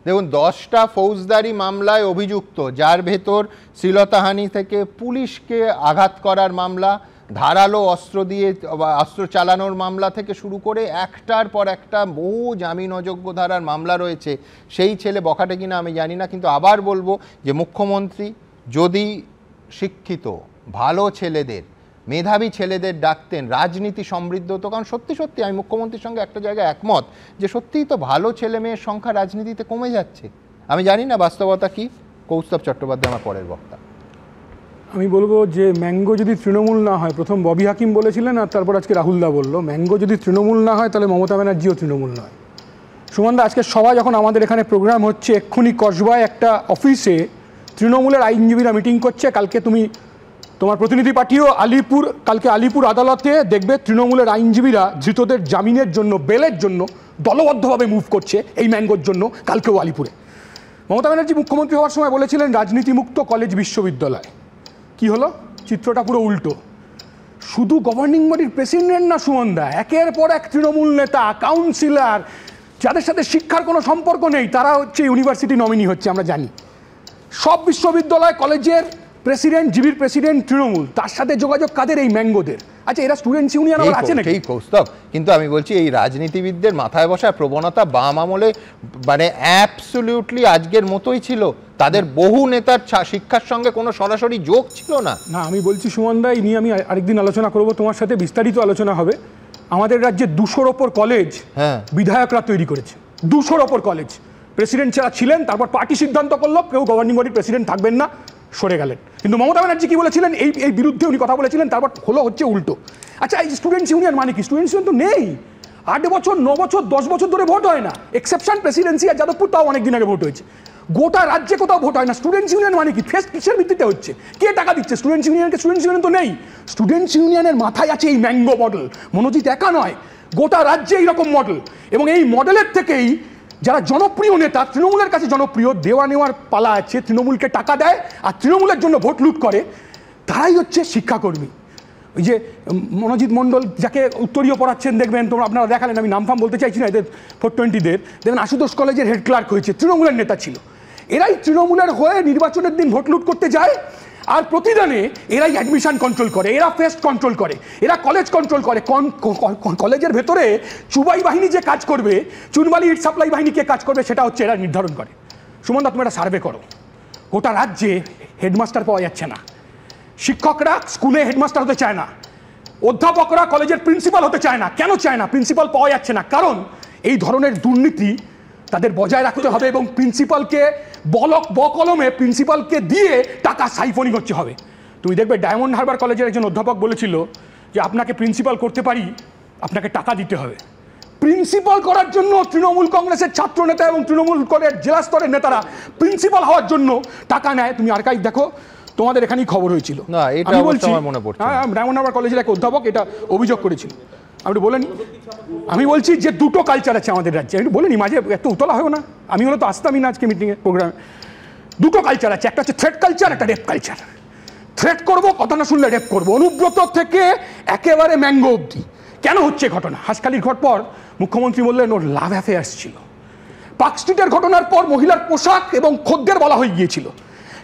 দেখুন 10টা ফৌজদারি মামলায় অভিযুক্ত, যার ভেতর শ্লীলতাহানি থেকে পুলিশকে আঘাত করার মামলা, ধারালো অস্ত্র দিয়ে অস্ত্র চালানোর মামলা থেকে শুরু করে একটার পর একটা বহু জামিন অযোগ্য ধারার মামলা রয়েছে। সেই ছেলে বখাটে কিনা আমি জানি না, কিন্তু আবার বলবো যে মুখ্যমন্ত্রী যদি শিক্ষিত ভালো ছেলেদের, মেধাবী ছেলেদের ডাকতেন, রাজনীতি সমৃদ্ধ হতো। কারণ সত্যি সত্যি আমি মুখ্যমন্ত্রীর সঙ্গে একটা জায়গায় একমত যে সত্যিই তো ভালো ছেলে মেয়ের সংখ্যা রাজনীতিতে কমে যাচ্ছে। আমি জানি না বাস্তবতা কি। কৌস্তব চট্টোপাধ্যায় আমার পরের বক্তা। আমি বলবো যে ম্যাঙ্গো যদি তৃণমূল না হয়, প্রথম ববি হাকিম বলেছিলেন আর তারপর আজকে রাহুলদা বললো, ম্যাঙ্গো যদি তৃণমূল না হয় তাহলে মমতা ব্যানার্জিও তৃণমূল নয়। সুমনদা, আজকে সবাই যখন আমাদের এখানে প্রোগ্রাম হচ্ছে, এক্ষুনি কসবায় একটা অফিসে তৃণমূলের আইনজীবীরা মিটিং করছে। কালকে তুমি তোমার প্রতিনিধি পাঠিয়েও কালকে আলিপুর আদালতে দেখবে তৃণমূলের আইনজীবীরা ধৃতদের জামিনের জন্য, বেলের জন্য দলবদ্ধভাবে মুভ করছে এই ম্যাঙ্গোর জন্য। কালকেও আলিপুরে মমতা ব্যানার্জি মুখ্যমন্ত্রী হওয়ার সময় বলেছিলেন রাজনীতিমুক্ত কলেজ বিশ্ববিদ্যালয়। কি হলো? চিত্রটা পুরো উল্টো। শুধু গভর্নিং বডির প্রেসিডেন্ট না সুমনদা, একের পর এক তৃণমূল নেতা, কাউন্সিলর, যাদের সাথে শিক্ষার কোনো সম্পর্ক নেই, তারা হচ্ছে ইউনিভার্সিটি নমিনি হচ্ছে। আমরা জানি সব বিশ্ববিদ্যালয় কলেজের প্রেসিডেন্ট, জিবির প্রেসিডেন্ট তৃণমূল। তার সাথে যোগাযোগ কাদের? এই ম্যাঙ্গোদের। আচ্ছা, এরা স্টুডেন্টস ইউনিয়ন আবার আছে নাকি? কৌস্তব, কিন্তু আমি বলছি এই রাজনীতিবিদদের মাথায় বসার প্রবণতা বাম আমলে মানে অ্যাবসলিউটলি আজকের মতোই ছিল। তাদের বহু নেতার শিক্ষার সঙ্গে কোনো সরাসরি যোগ ছিল না। না, আমি বলছি সুমনদা, এই নিয়ে আমি আরেকদিন আলোচনা করব, তোমার সাথে বিস্তারিত আলোচনা হবে। আমাদের রাজ্যে 200-র ওপর কলেজ বিধায়করা তৈরি করেছে। 200-র ওপর কলেজ। প্রেসিডেন্ট যারা ছিলেন, তারপর পার্টি সিদ্ধান্ত করলো কেউ গভর্নিং বডির প্রেসিডেন্ট থাকবেন না, সরে গেলেন। কিন্তু মমতা ব্যানার্জি কি বলেছিলেন? এই বিরুদ্ধে উনি কথা বলেছিলেন, তারপর হচ্ছে উল্টো। আচ্ছা, এই স্টুডেন্টস ইউনিয়ন মানে কি? স্টুডেন্টস ইউনিয়ন তো নেই। 8 বছর, 9 বছর, 10 বছর ধরে ভোট হয় না। এক্সেপশন প্রেসিডেন্সি আর যাদবপুর, তাও অনেকদিন আগে ভোট হয়েছে। গোটা রাজ্যে কোথাও ভোট হয় না। স্টুডেন্টস ইউনিয়ন মানে কি? ফেস্ট কিসের ভিত্তিতে হচ্ছে? কে টাকা দিচ্ছে স্টুডেন্টস ইউনিয়নকে? স্টুডেন্টস ইউনিয়ন তো নেই। স্টুডেন্টস ইউনিয়নের মাথায় আছে এই ম্যাঙ্গো মডেল। মনোজিৎ একা নয়, গোটা রাজ্যে এইরকম মডেল। এবং এই মডেলের থেকেই যারা জনপ্রিয় নেতা, তৃণমূলের কাছে জনপ্রিয়, দেওয়া নেওয়ার পালা আছে, তৃণমূলকে টাকা দেয় আর তৃণমূলের জন্য ভোট লুট করে, তারাই হচ্ছে শিক্ষাকর্মী। ওই যে মনোজিৎ মণ্ডল যাকে উত্তরীয় পড়াচ্ছেন, দেখবেন তোমরা, আপনারা দেখালেন, আমি নাম ফাম বলতে চাইছি না, এদের 420-দের দেখবেন আশুতোষ কলেজের হেড ক্লার্ক হয়েছে, তৃণমূলের নেতা ছিল। এরাই তৃণমূলের হয়ে নির্বাচনের দিন ভোট লুট করতে যায়, আর প্রতিদানে এরাই অ্যাডমিশন কন্ট্রোল করে, এরা ফেস্ট কন্ট্রোল করে, এরা কলেজ কন্ট্রোল করে। কলেজের ভেতরে চুবাই বাহিনী যে কাজ করবে, চুনবালি ইট সাপ্লাই বাহিনী কে কাজ করবে, সেটা হচ্ছে এরা নির্ধারণ করে। সুমনদা, তুমি একটা সার্ভে করো, গোটা রাজ্যে হেডমাস্টার পাওয়া যাচ্ছে না। শিক্ষকরা স্কুলে হেডমাস্টার হতে চায় না, অধ্যাপকরা কলেজের প্রিন্সিপাল হতে চায় না। কেন চায় না? প্রিন্সিপাল পাওয়া যাচ্ছে না। কারণ এই ধরনের দুর্নীতি তাদের বজায় রাখতে হবে এবং প্রিন্সিপালকে বকলমে প্রিন্সিপালকে দিয়ে টাকা সাইফনিং হচ্ছে হবে। তুমি দেখবে ডায়মন্ড হারবার কলেজের একজন অধ্যাপক বলেছিল যে আপনাকে প্রিন্সিপাল করতে পারি, আপনাকে টাকা দিতে হবে। প্রিন্সিপাল করার জন্য তৃণমূল কংগ্রেসের ছাত্র নেতা এবং তৃণমূল কলেজ জেলা স্তরের নেতারা প্রিন্সিপাল হওয়ার জন্য টাকা নেয়। তুমি আর্কাইভ দেখো, তোমাদের এখানেই খবর হয়েছিল। না, এটা আমার মনে পড়ছে। হ্যাঁ, ডায়মন্ড হারবার কলেজের এক অধ্যাপক এটা অভিযোগ করেছিল। আমি বলেনি, আমি বলছি যে দুটো কালচার আছে আমাদের রাজ্যে। আমি বলিনি, মাঝে এত উতলা হয় না, আমি হলো তো আসতামই না আজকে মিটিংয়ে, প্রোগ্রামে। দুটো কালচার আছে, একটা হচ্ছে থ্রেট কালচার, একটা রেপ কালচার। থ্রেট করবো, কথা না শুনলে রেপ করবো। অনুব্রত থেকে একেবারে ম্যাঙ্গো অবধি কেন হচ্ছে ঘটনা? হাসখালির ঘট পর মুখ্যমন্ত্রী বললেন ওর লাভ অ্যাফেয়ার্স ছিল। পার্ক স্ট্রিটের ঘটনার পর মহিলার পোশাক এবং খদ্দের বলা হয়ে গিয়েছিল।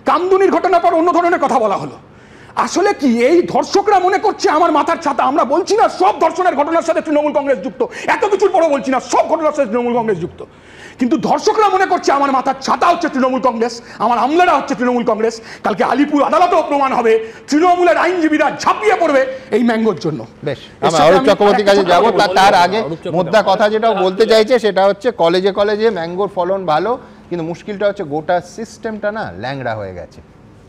কামদুনির ঘটনার পর অন্য ধরনের কথা বলা হলো। আসলে কি এই ধর্ষকরা মনে করছে আমার মাথার ছাতা? আমরা বলছি না সব ধর্ষণের ঘটনার সাথে তৃণমূল কংগ্রেস যুক্ত, এত কিছুর পরও বলছি না সব ঘটনার সাথে তৃণমূল কংগ্রেস যুক্ত, কিন্তু ধর্ষকরা মনে করছে আমার মাথার ছাতা হচ্ছে তৃণমূল কংগ্রেস, আমার আমলারা হচ্ছে তৃণমূল কংগ্রেস। কালকে আলিপুর আদালতেও প্রমাণ হবে, তৃণমূলের আইনজীবীরা ঝাঁপিয়ে পড়বে এই ম্যাঙ্গোর জন্য। বেশ, আমরা অরূপ চক্রবর্তীর কাছে যাবো। তার আগে মোদ্দা কথা যেটা বলতে চাইছে সেটা হচ্ছে কলেজে কলেজে ম্যাঙ্গোর ফলন ভালো, কিন্তু মুশকিলটা হচ্ছে গোটা সিস্টেমটা না ল্যাংড়া হয়ে গেছে।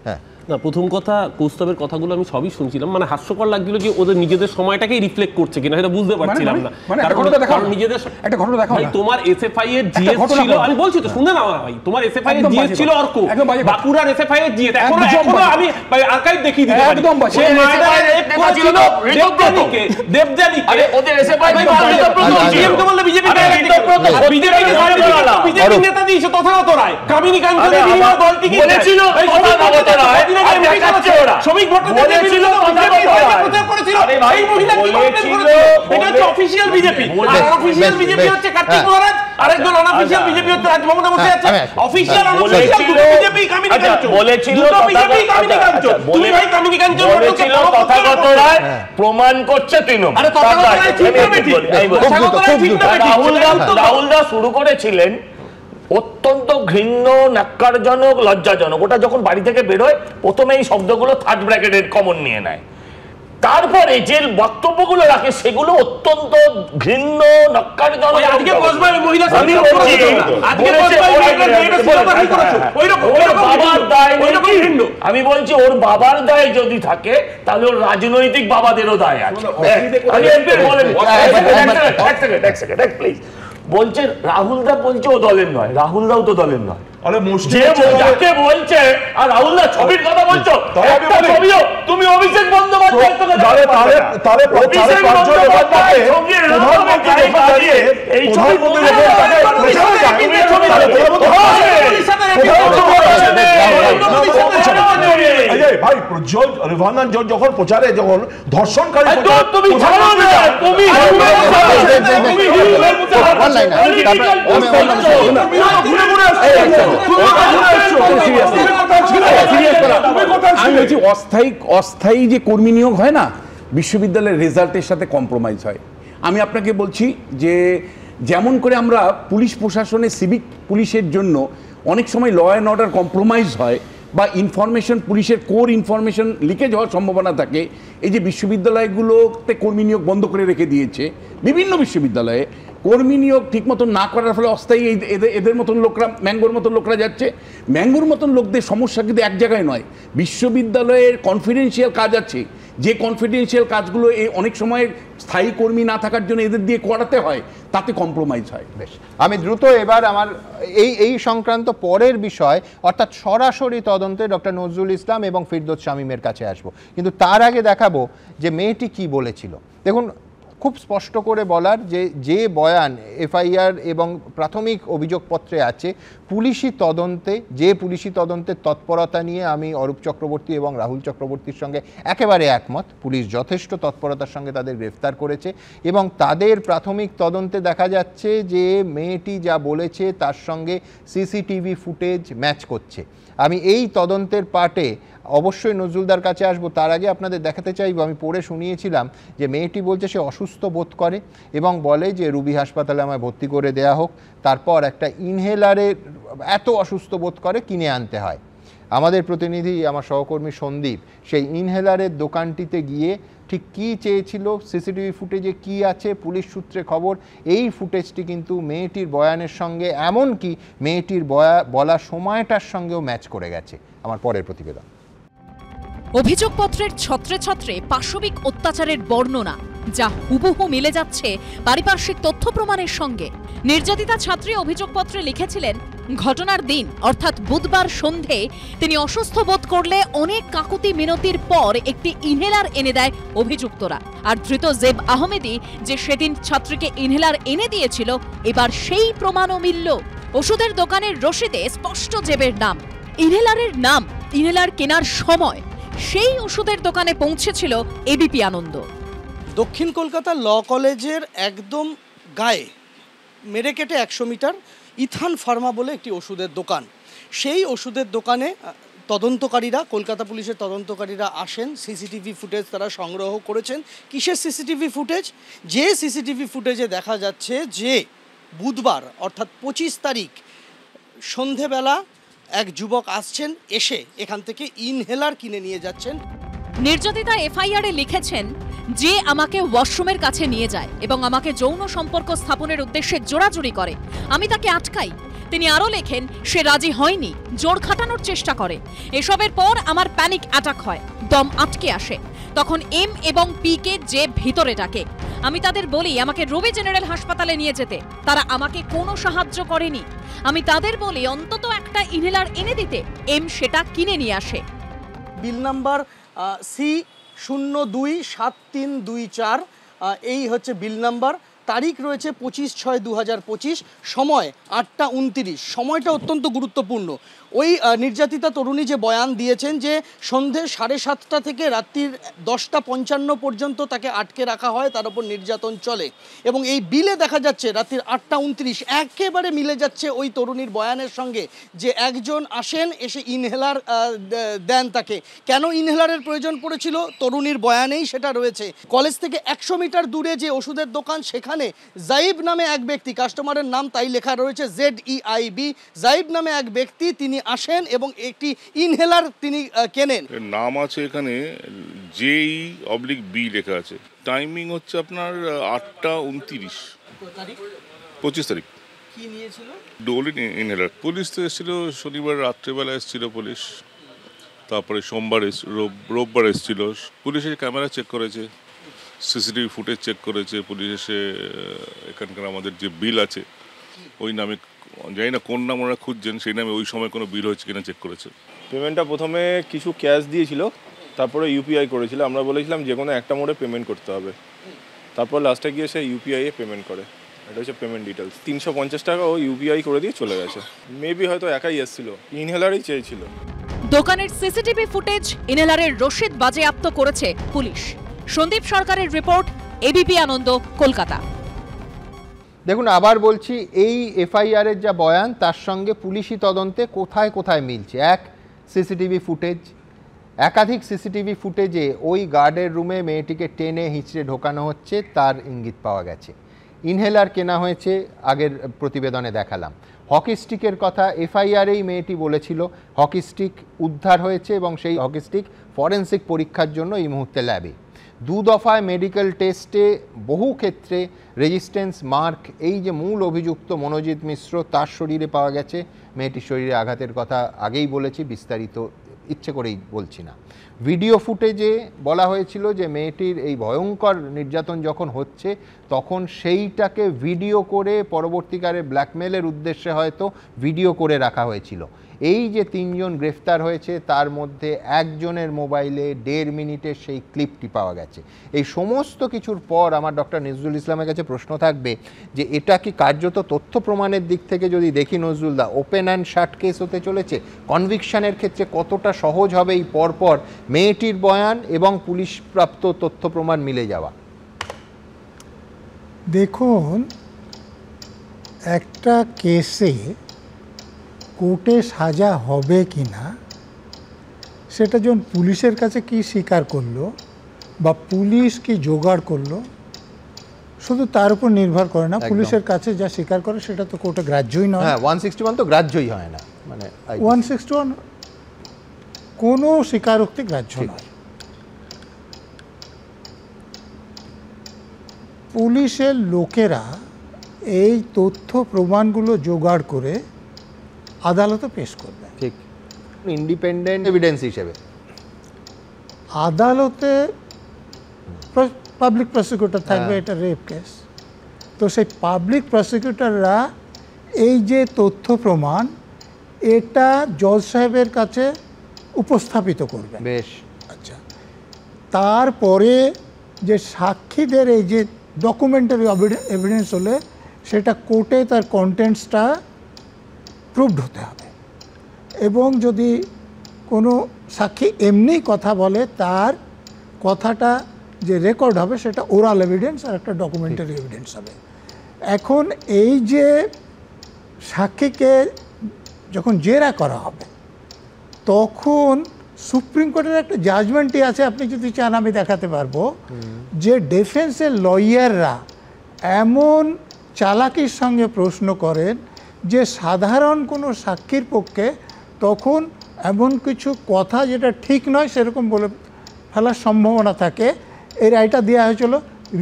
হ্যাঁ, না, প্রথম কথা কৌস্তবের কথাগুলো আমি সবই শুনছিলাম, মানে হাস্যকর লাগছিল যে ওদের নিজেদের সময়টাকেই রিফ্লেক্ট করছে কিনা সেটা বুঝতে পারছিলাম না। কারণ নিজেদের একটা ঘটনা দেখাও, তোমার এসএফআই এর জিএস ছিল, আমি বলছি তো শুনে না ভাই, তোমার এসএফআই এর জিএস ছিল অর্ক, বাঁকুড়ার এসএফআই এর জিএস, এখনো আমি আর্কাইভ দেখিয়ে দিতে পারি। সে মার্ডার রেপ করেছিল দেবযানীকে, আরে ওদের এসএফআই জিএম তো বললে বিজেপি বিজেপি নেতা দিয়েছে তথাগত রায়, কামিনী কাঞ্চনের বিরুদ্ধে দলটিকে বলেছিল তথাগত রায়, শ্রমিক ভোটারদের প্রচার করেছিল। এই মহিলা কি করেছিল? এটা হচ্ছে অফিশিয়াল বিজেপি, আর অফিশিয়াল বিজেপি হচ্ছে কার্তিক মহারাজ আরেকজন অনঅফিশিয়াল বিজেপি হচ্ছে রাজভবনে বসে আছে, অফিশিয়াল অনঅফিশিয়াল দুটো বিজেপি কামিনী কাঞ্চ বলেছিল, বিজেপি কামিনী কাঞ্চ, তুমি ভাই কামিনী কাঞ্চ বলেছিল তথাগত রায় প্রমাণ করছে তৃণমূল। আরে তথাগত রায় ঠিক না বেটি, রাহুল দা শুরু করেছিলেন অত্যন্ত ঘৃণ্য, ন্যাক্কারজনক, লজ্জাজনক। ওটা যখন বাড়ি থেকে বেরোয় প্রথমে এই শব্দগুলো থার্ড ব্র্যাকেটের কমন নিয়ে নেয়, তারপরে যে বক্তব্যগুলো রাখে সেগুলো অত্যন্ত ঘৃণ্য, ন্যাক্কারজনক। আমি বলছি ওর বাবার দায় যদি থাকে তাহলে ওর রাজনৈতিক বাবাদেরও দায় আছে। প্লিজ বলছে রাহুল দা বলছে ও দলের নয়, রাহুল দাও তো দলের নয়। যাকে বলছে আর রাহুল দা ছবির কথা বলছো, একটা ছবিও তুমি অভিষেক বন্দ্যোপাধ্যায় এই ছবি ভাই প্রজ্জ্বল রেভানন যখন প্রচারে যখন ধর্ষণকারী তুমি ছাড়ো না, তুমি অস্থায়ী যে কর্মী নিয়োগ হয় না, বিশ্ববিদ্যালয়ের রেজাল্টের সাথে কম্প্রোমাইজ হয়। আমি আপনাকে বলছি যে যেমন করে আমরা পুলিশ প্রশাসনে সিভিক পুলিশের জন্য অনেক সময় ল অ্যান্ড অর্ডার কম্প্রোমাইজ হয় বা ইনফরমেশন, পুলিশের কোর ইনফরমেশন লিকেজ হওয়ার সম্ভাবনা থাকে, এই যে বিশ্ববিদ্যালয়গুলোতে কর্মী নিয়োগ বন্ধ করে রেখে দিয়েছে, বিভিন্ন বিশ্ববিদ্যালয়ে কর্মী নিয়োগ ঠিক মতন না করার ফলে অস্থায়ী এদের মতন লোকরা, ম্যাঙ্গোর মতন লোকরা যাচ্ছে। ম্যাঙ্গোর মতন লোকদের সমস্যা কিন্তু এক জায়গায় নয়, বিশ্ববিদ্যালয়ের কনফিডেন্সিয়াল কাজ আছে, যে কনফিডেন্সিয়াল কাজগুলো এই অনেক সময় স্থায়ী কর্মী না থাকার জন্য এদের দিয়ে করাতে হয়, তাতে কম্প্রোমাইজ হয়। বেশ, আমি দ্রুত এবার আমার এই সংক্রান্ত পরের বিষয় অর্থাৎ সরাসরি তদন্তে ডক্টর নজরুল ইসলাম এবং ফিরদৌস শামীমের কাছে আসবো, কিন্তু তার আগে দেখাবো যে মেয়েটি কি বলেছিল। দেখুন, খুব স্পষ্ট করে বলার যে বয়ান এফআইআর এবং প্রাথমিক অভিযোগপত্রে আছে, পুলিশি তদন্তের তৎপরতা নিয়ে আমি অরূপ চক্রবর্তী এবং রাহুল চক্রবর্তীর সঙ্গে একেবারে একমত। পুলিশ যথেষ্ট তৎপরতার সঙ্গে তাদের গ্রেফতার করেছে এবং তাদের প্রাথমিক তদন্তে দেখা যাচ্ছে যে মেয়েটি যা বলেছে তার সঙ্গে সিসিটিভি ফুটেজ ম্যাচ করছে। আমি এই তদন্তের পার্টে অবশ্যই নজরুলদার কাছে আসবো, তার আগে আপনাদের দেখাতে চাইবো, আমি পড়ে শুনিয়েছিলাম যে মেয়েটি বলছে সে অসুস্থ বোধ করে এবং বলে যে রুবি হাসপাতালে আমায় ভর্তি করে দেয়া হোক, তারপর একটা ইনহেলারে এত অসুস্থ বোধ করে কিনে আনতে হয়। আমাদের প্রতিনিধি, আমার সহকর্মী সন্দীপ, সেই ইনহেলারের দোকানটিতে গিয়ে ঠিক কী চেয়েছিল, সিসিটিভি ফুটেজে কি আছে, পুলিশ সূত্রে খবর এই ফুটেজটি কিন্তু মেয়েটির বয়ানের সঙ্গে, এমনকি মেয়েটির বলা সময়টার সঙ্গেও ম্যাচ করে গেছে। আমার পরের প্রতিবেদন। অভিযোগপত্রের ছত্রে ছত্রে পাশবিক অত্যাচারের বর্ণনা, যা হুবহু মিলে যাচ্ছে পারিপার্শ্বিক তথ্য প্রমাণের সঙ্গে। নির্যাতিতা ছাত্রী অভিযোগপত্রে লিখেছিলেন, ঘটনার দিন অর্থাৎ বুধবার সন্ধে তিনি অসুস্থ বোধ করলে অনেক কাকুতি মিনতির পর একটি ইনহেলার এনে দেয় অভিযুক্তরা। আর ধৃত জেব আহমেদি যে সেদিন ছাত্রীকে ইনহেলার এনে দিয়েছিল, এবার সেই প্রমাণও মিলল। ওষুধের দোকানের রসিদে স্পষ্ট জেবের নাম, ইনহেলারের নাম, ইনহেলার কেনার সময় সেই ওষুধের দোকানে পৌঁছেছিল এবিপি আনন্দ। দক্ষিণ কলকাতা ল কলেজের একদম গায়ে মেরে কেটে 100 মিটার ইথান ফার্মা বলে একটি ওষুধের দোকান। সেই ওষুধের দোকানে তদন্তকারীরা, কলকাতা পুলিশের তদন্তকারীরা আসেন, সিসিটিভি ফুটেজ তারা সংগ্রহ করেছেন। কিসের সিসিটিভি ফুটেজ? যে সিসিটিভি ফুটেজে দেখা যাচ্ছে যে বুধবার অর্থাৎ 25 তারিখ সন্ধেবেলা এক যুবক আসছেন, এসে এখান থেকে ইনহেলার কিনে নিয়ে যাচ্ছেন। নির্যাতিতা এফআইআরে লিখেছেন, যে আমাকে ওয়াশরুমের কাছে নিয়ে যায় এবং আমাকে যৌন সম্পর্ক স্থাপনের উদ্দেশ্যে জোরাজুরি করে, আমি তাকে আটকাই। তিনি আরও লেখেন, সে রাজি হয়নি, জোর খাটানোর চেষ্টা করে। এসবের পর আমার প্যানিক অ্যাটাক হয়, দম আটকে আসে। তখন এম এবং পি কে যে ভিতরে ডাকে। আমি তাদের বলি আমাকে রবি জেনারেল হাসপাতালে নিয়ে যেতে, তারা আমাকে কোনো সাহায্য করেনি। আমি তাদের বলি অন্তত একটা ইনহেলার এনে দিতে, এম সেটা কিনে নিয়ে আসে। বিল নাম্বার C027324, এই হচ্ছে বিল নাম্বার। তারিখ রয়েছে 25/6/2025, সময় 8:29। সময়টা অত্যন্ত গুরুত্বপূর্ণ। ওই নির্যাতিতা তরুণী যে বয়ান দিয়েছেন যে সন্ধে 7:30 থেকে রাত্রির 10:55 পর্যন্ত তাকে আটকে রাখা হয়, তার উপর নির্যাতন চলে, এবং এই বিলে দেখা যাচ্ছে রাত্রির 8:29 একেবারে মিলে যাচ্ছে ওই তরুণীর বয়ানের সঙ্গে যে একজন আসেন, এসে ইনহেলার দেন তাকে। কেন ইনহেলারের প্রয়োজন পড়েছিল তরুণীর বয়ানেই সেটা রয়েছে। কলেজ থেকে 100 মিটার দূরে যে ওষুধের দোকান, সেখানে জাইব নামে এক ব্যক্তি, কাস্টমারের নাম তাই লেখা রয়েছে ZEIB, জাইব নামে এক ব্যক্তি, তিনি আসেন এবং একটি ইনহেলার তিনি কেনেন। নাম আছে এখানে JE/B লেখা আছে। টাইমিং হচ্ছে আপনার 8:29, 25 তারিখ। কি নিয়েছিল? ডোলিন ইনহেলার। পুলিশ তো এসেছিল শনিবার রাত্রেবেলা, এসেছিল পুলিশ, তারপরে সোমবার রোববার এসেছিল। পুলিশের ক্যামেরা চেক করেছে, সিসিটিভি ফুটেজ চেক করেছে পুলিশ এসে। এখানকার আমাদের যে বিল আছে ওই নামে, জানি না কোন নাম ওরা খুঁজছেন, সেই নামে ওই সময় কোনো বিল হয়েছে কিনা চেক করেছে। পেমেন্টটা প্রথমে কিছু ক্যাশ দিয়েছিল, তারপরে UPI করেছিল। আমরা বলেছিলাম যে কোনো একটা মোডে পেমেন্ট করতে হবে, তারপর লাস্টে গিয়ে সে UPI এ পেমেন্ট করে। এটা হচ্ছে পেমেন্ট ডিটেলস। 350 টাকা ও UPI করে দিয়ে চলে গেছে। মেবি হয়তো একাই এসেছিল, ইনহেলারই চেয়েছিল। দোকানের সিসিটিভি ফুটেজ, ইনহেলারের রসিদ বাজেয়াপ্ত করেছে পুলিশ। সন্দীপ সরকারের রিপোর্ট, ABP আনন্দ, কলকাতা। দেখুন, আবার বলছি, এই FIR এর যা বয়ান তার সঙ্গে পুলিশি তদন্তে কোথায় কোথায় মিলছে। এক, সিসিটিভি ফুটেজ, একাধিক সিসিটিভি ফুটেজে ওই গার্ডের রুমে মেয়েটিকে টেনে হিঁচড়ে ঢোকানো হচ্ছে তার ইঙ্গিত পাওয়া গেছে। ইনহেলার কেনা হয়েছে, আগের প্রতিবেদনে দেখালাম। হকি স্টিকের কথা FIR-এই মেয়েটি বলেছিল, হকি স্টিক উদ্ধার হয়েছে এবং সেই হকি স্টিক ফরেন্সিক পরীক্ষার জন্য এই মুহূর্তে ল্যাবে। 2 দফায় মেডিকেল টেস্টে বহু ক্ষেত্রে রেজিস্ট্যান্স মার্ক, এই যে মূল অভিযুক্ত মনোজিৎ মিশ্র, তার শরীরে পাওয়া গেছে। মেয়েটির শরীরে আঘাতের কথা আগেই বলেছি, বিস্তারিত ইচ্ছে করেই বলছি না। ভিডিও ফুটেজে বলা হয়েছিল যে মেয়েটির এই ভয়ঙ্কর নির্যাতন যখন হচ্ছে তখন সেইটাকে ভিডিও করে পরবর্তীকালে ব্ল্যাকমেলের উদ্দেশ্যে হয়তো ভিডিও করে রাখা হয়েছিল। এই যে 3 জন গ্রেফতার হয়েছে তার মধ্যে একজনের মোবাইলে 1.5 মিনিটের সেই ক্লিপটি পাওয়া গেছে। এই সমস্ত কিছুর পর আমার ডক্টর নজরুল ইসলামের কাছে প্রশ্ন থাকবে যে এটা কি কার্যত তথ্য প্রমাণের দিক থেকে যদি দেখি নজরুলদা, ওপেন অ্যান্ড শাট কেস হতে চলেছে? কনভিকশনের ক্ষেত্রে কতটা সহজ হবে এই পরপর মেয়েটির বয়ান এবং পুলিশ প্রাপ্ত তথ্য প্রমাণ মিলে যাওয়া? দেখুন, একটা কেসে কোর্টে সাজা হবে কি না সেটা যখন পুলিশের কাছে কি স্বীকার করলো বা পুলিশ কি জোগাড় করলো শুধু তার উপর নির্ভর করে না। পুলিশের কাছে যা স্বীকার করে সেটা তো কোর্টে গ্রাহ্যই নয়। 161 তো গ্রাহ্যই হয় না, মানে 161 কোনো স্বীকারোক্তি গ্রাহ্য নয়। পুলিশের লোকেরা এই তথ্য প্রমাণগুলো জোগাড় করে আদালতে পেশ করবে, ঠিক ইন্ডিপেন্ডেন্ট এভিডেন্স হিসেবে। আদালতে পাবলিক প্রসিকিউটর থাকবে, এটা রেপ কেস, তো সেই পাবলিক প্রসিকিউটররা এই যে তথ্য প্রমাণ এটা জজ সাহেবের কাছে উপস্থাপিত করবে। বেশ, আচ্ছা, তারপরে যে সাক্ষীদের এই যে ডকুমেন্টারি এভিডেন্স হলে সেটা কোর্টে তার কন্টেন্টসটা প্রুভড হতে হবে, এবং যদি কোনো সাক্ষী এমনি কথা বলে তার কথাটা যে রেকর্ড হবে সেটা ওরাল এভিডেন্স আর একটা ডকুমেন্টারি এভিডেন্স হবে। এখন এই যে সাক্ষীকে যখন জেরা করা হবে তখন সুপ্রিম কোর্টের একটা জাজমেন্টই আছে, আপনি যদি চান আমি দেখাতে পারবো, যে ডিফেন্সের লয়াররা এমন চালাকির সঙ্গে প্রশ্ন করেন যে সাধারণ কোনো সাক্ষীর পক্ষে তখন এমন কিছু কথা যেটা ঠিক নয় সেরকম বলে ফেলার সম্ভাবনা থাকে। এই রায়টা দেওয়া হয়েছিল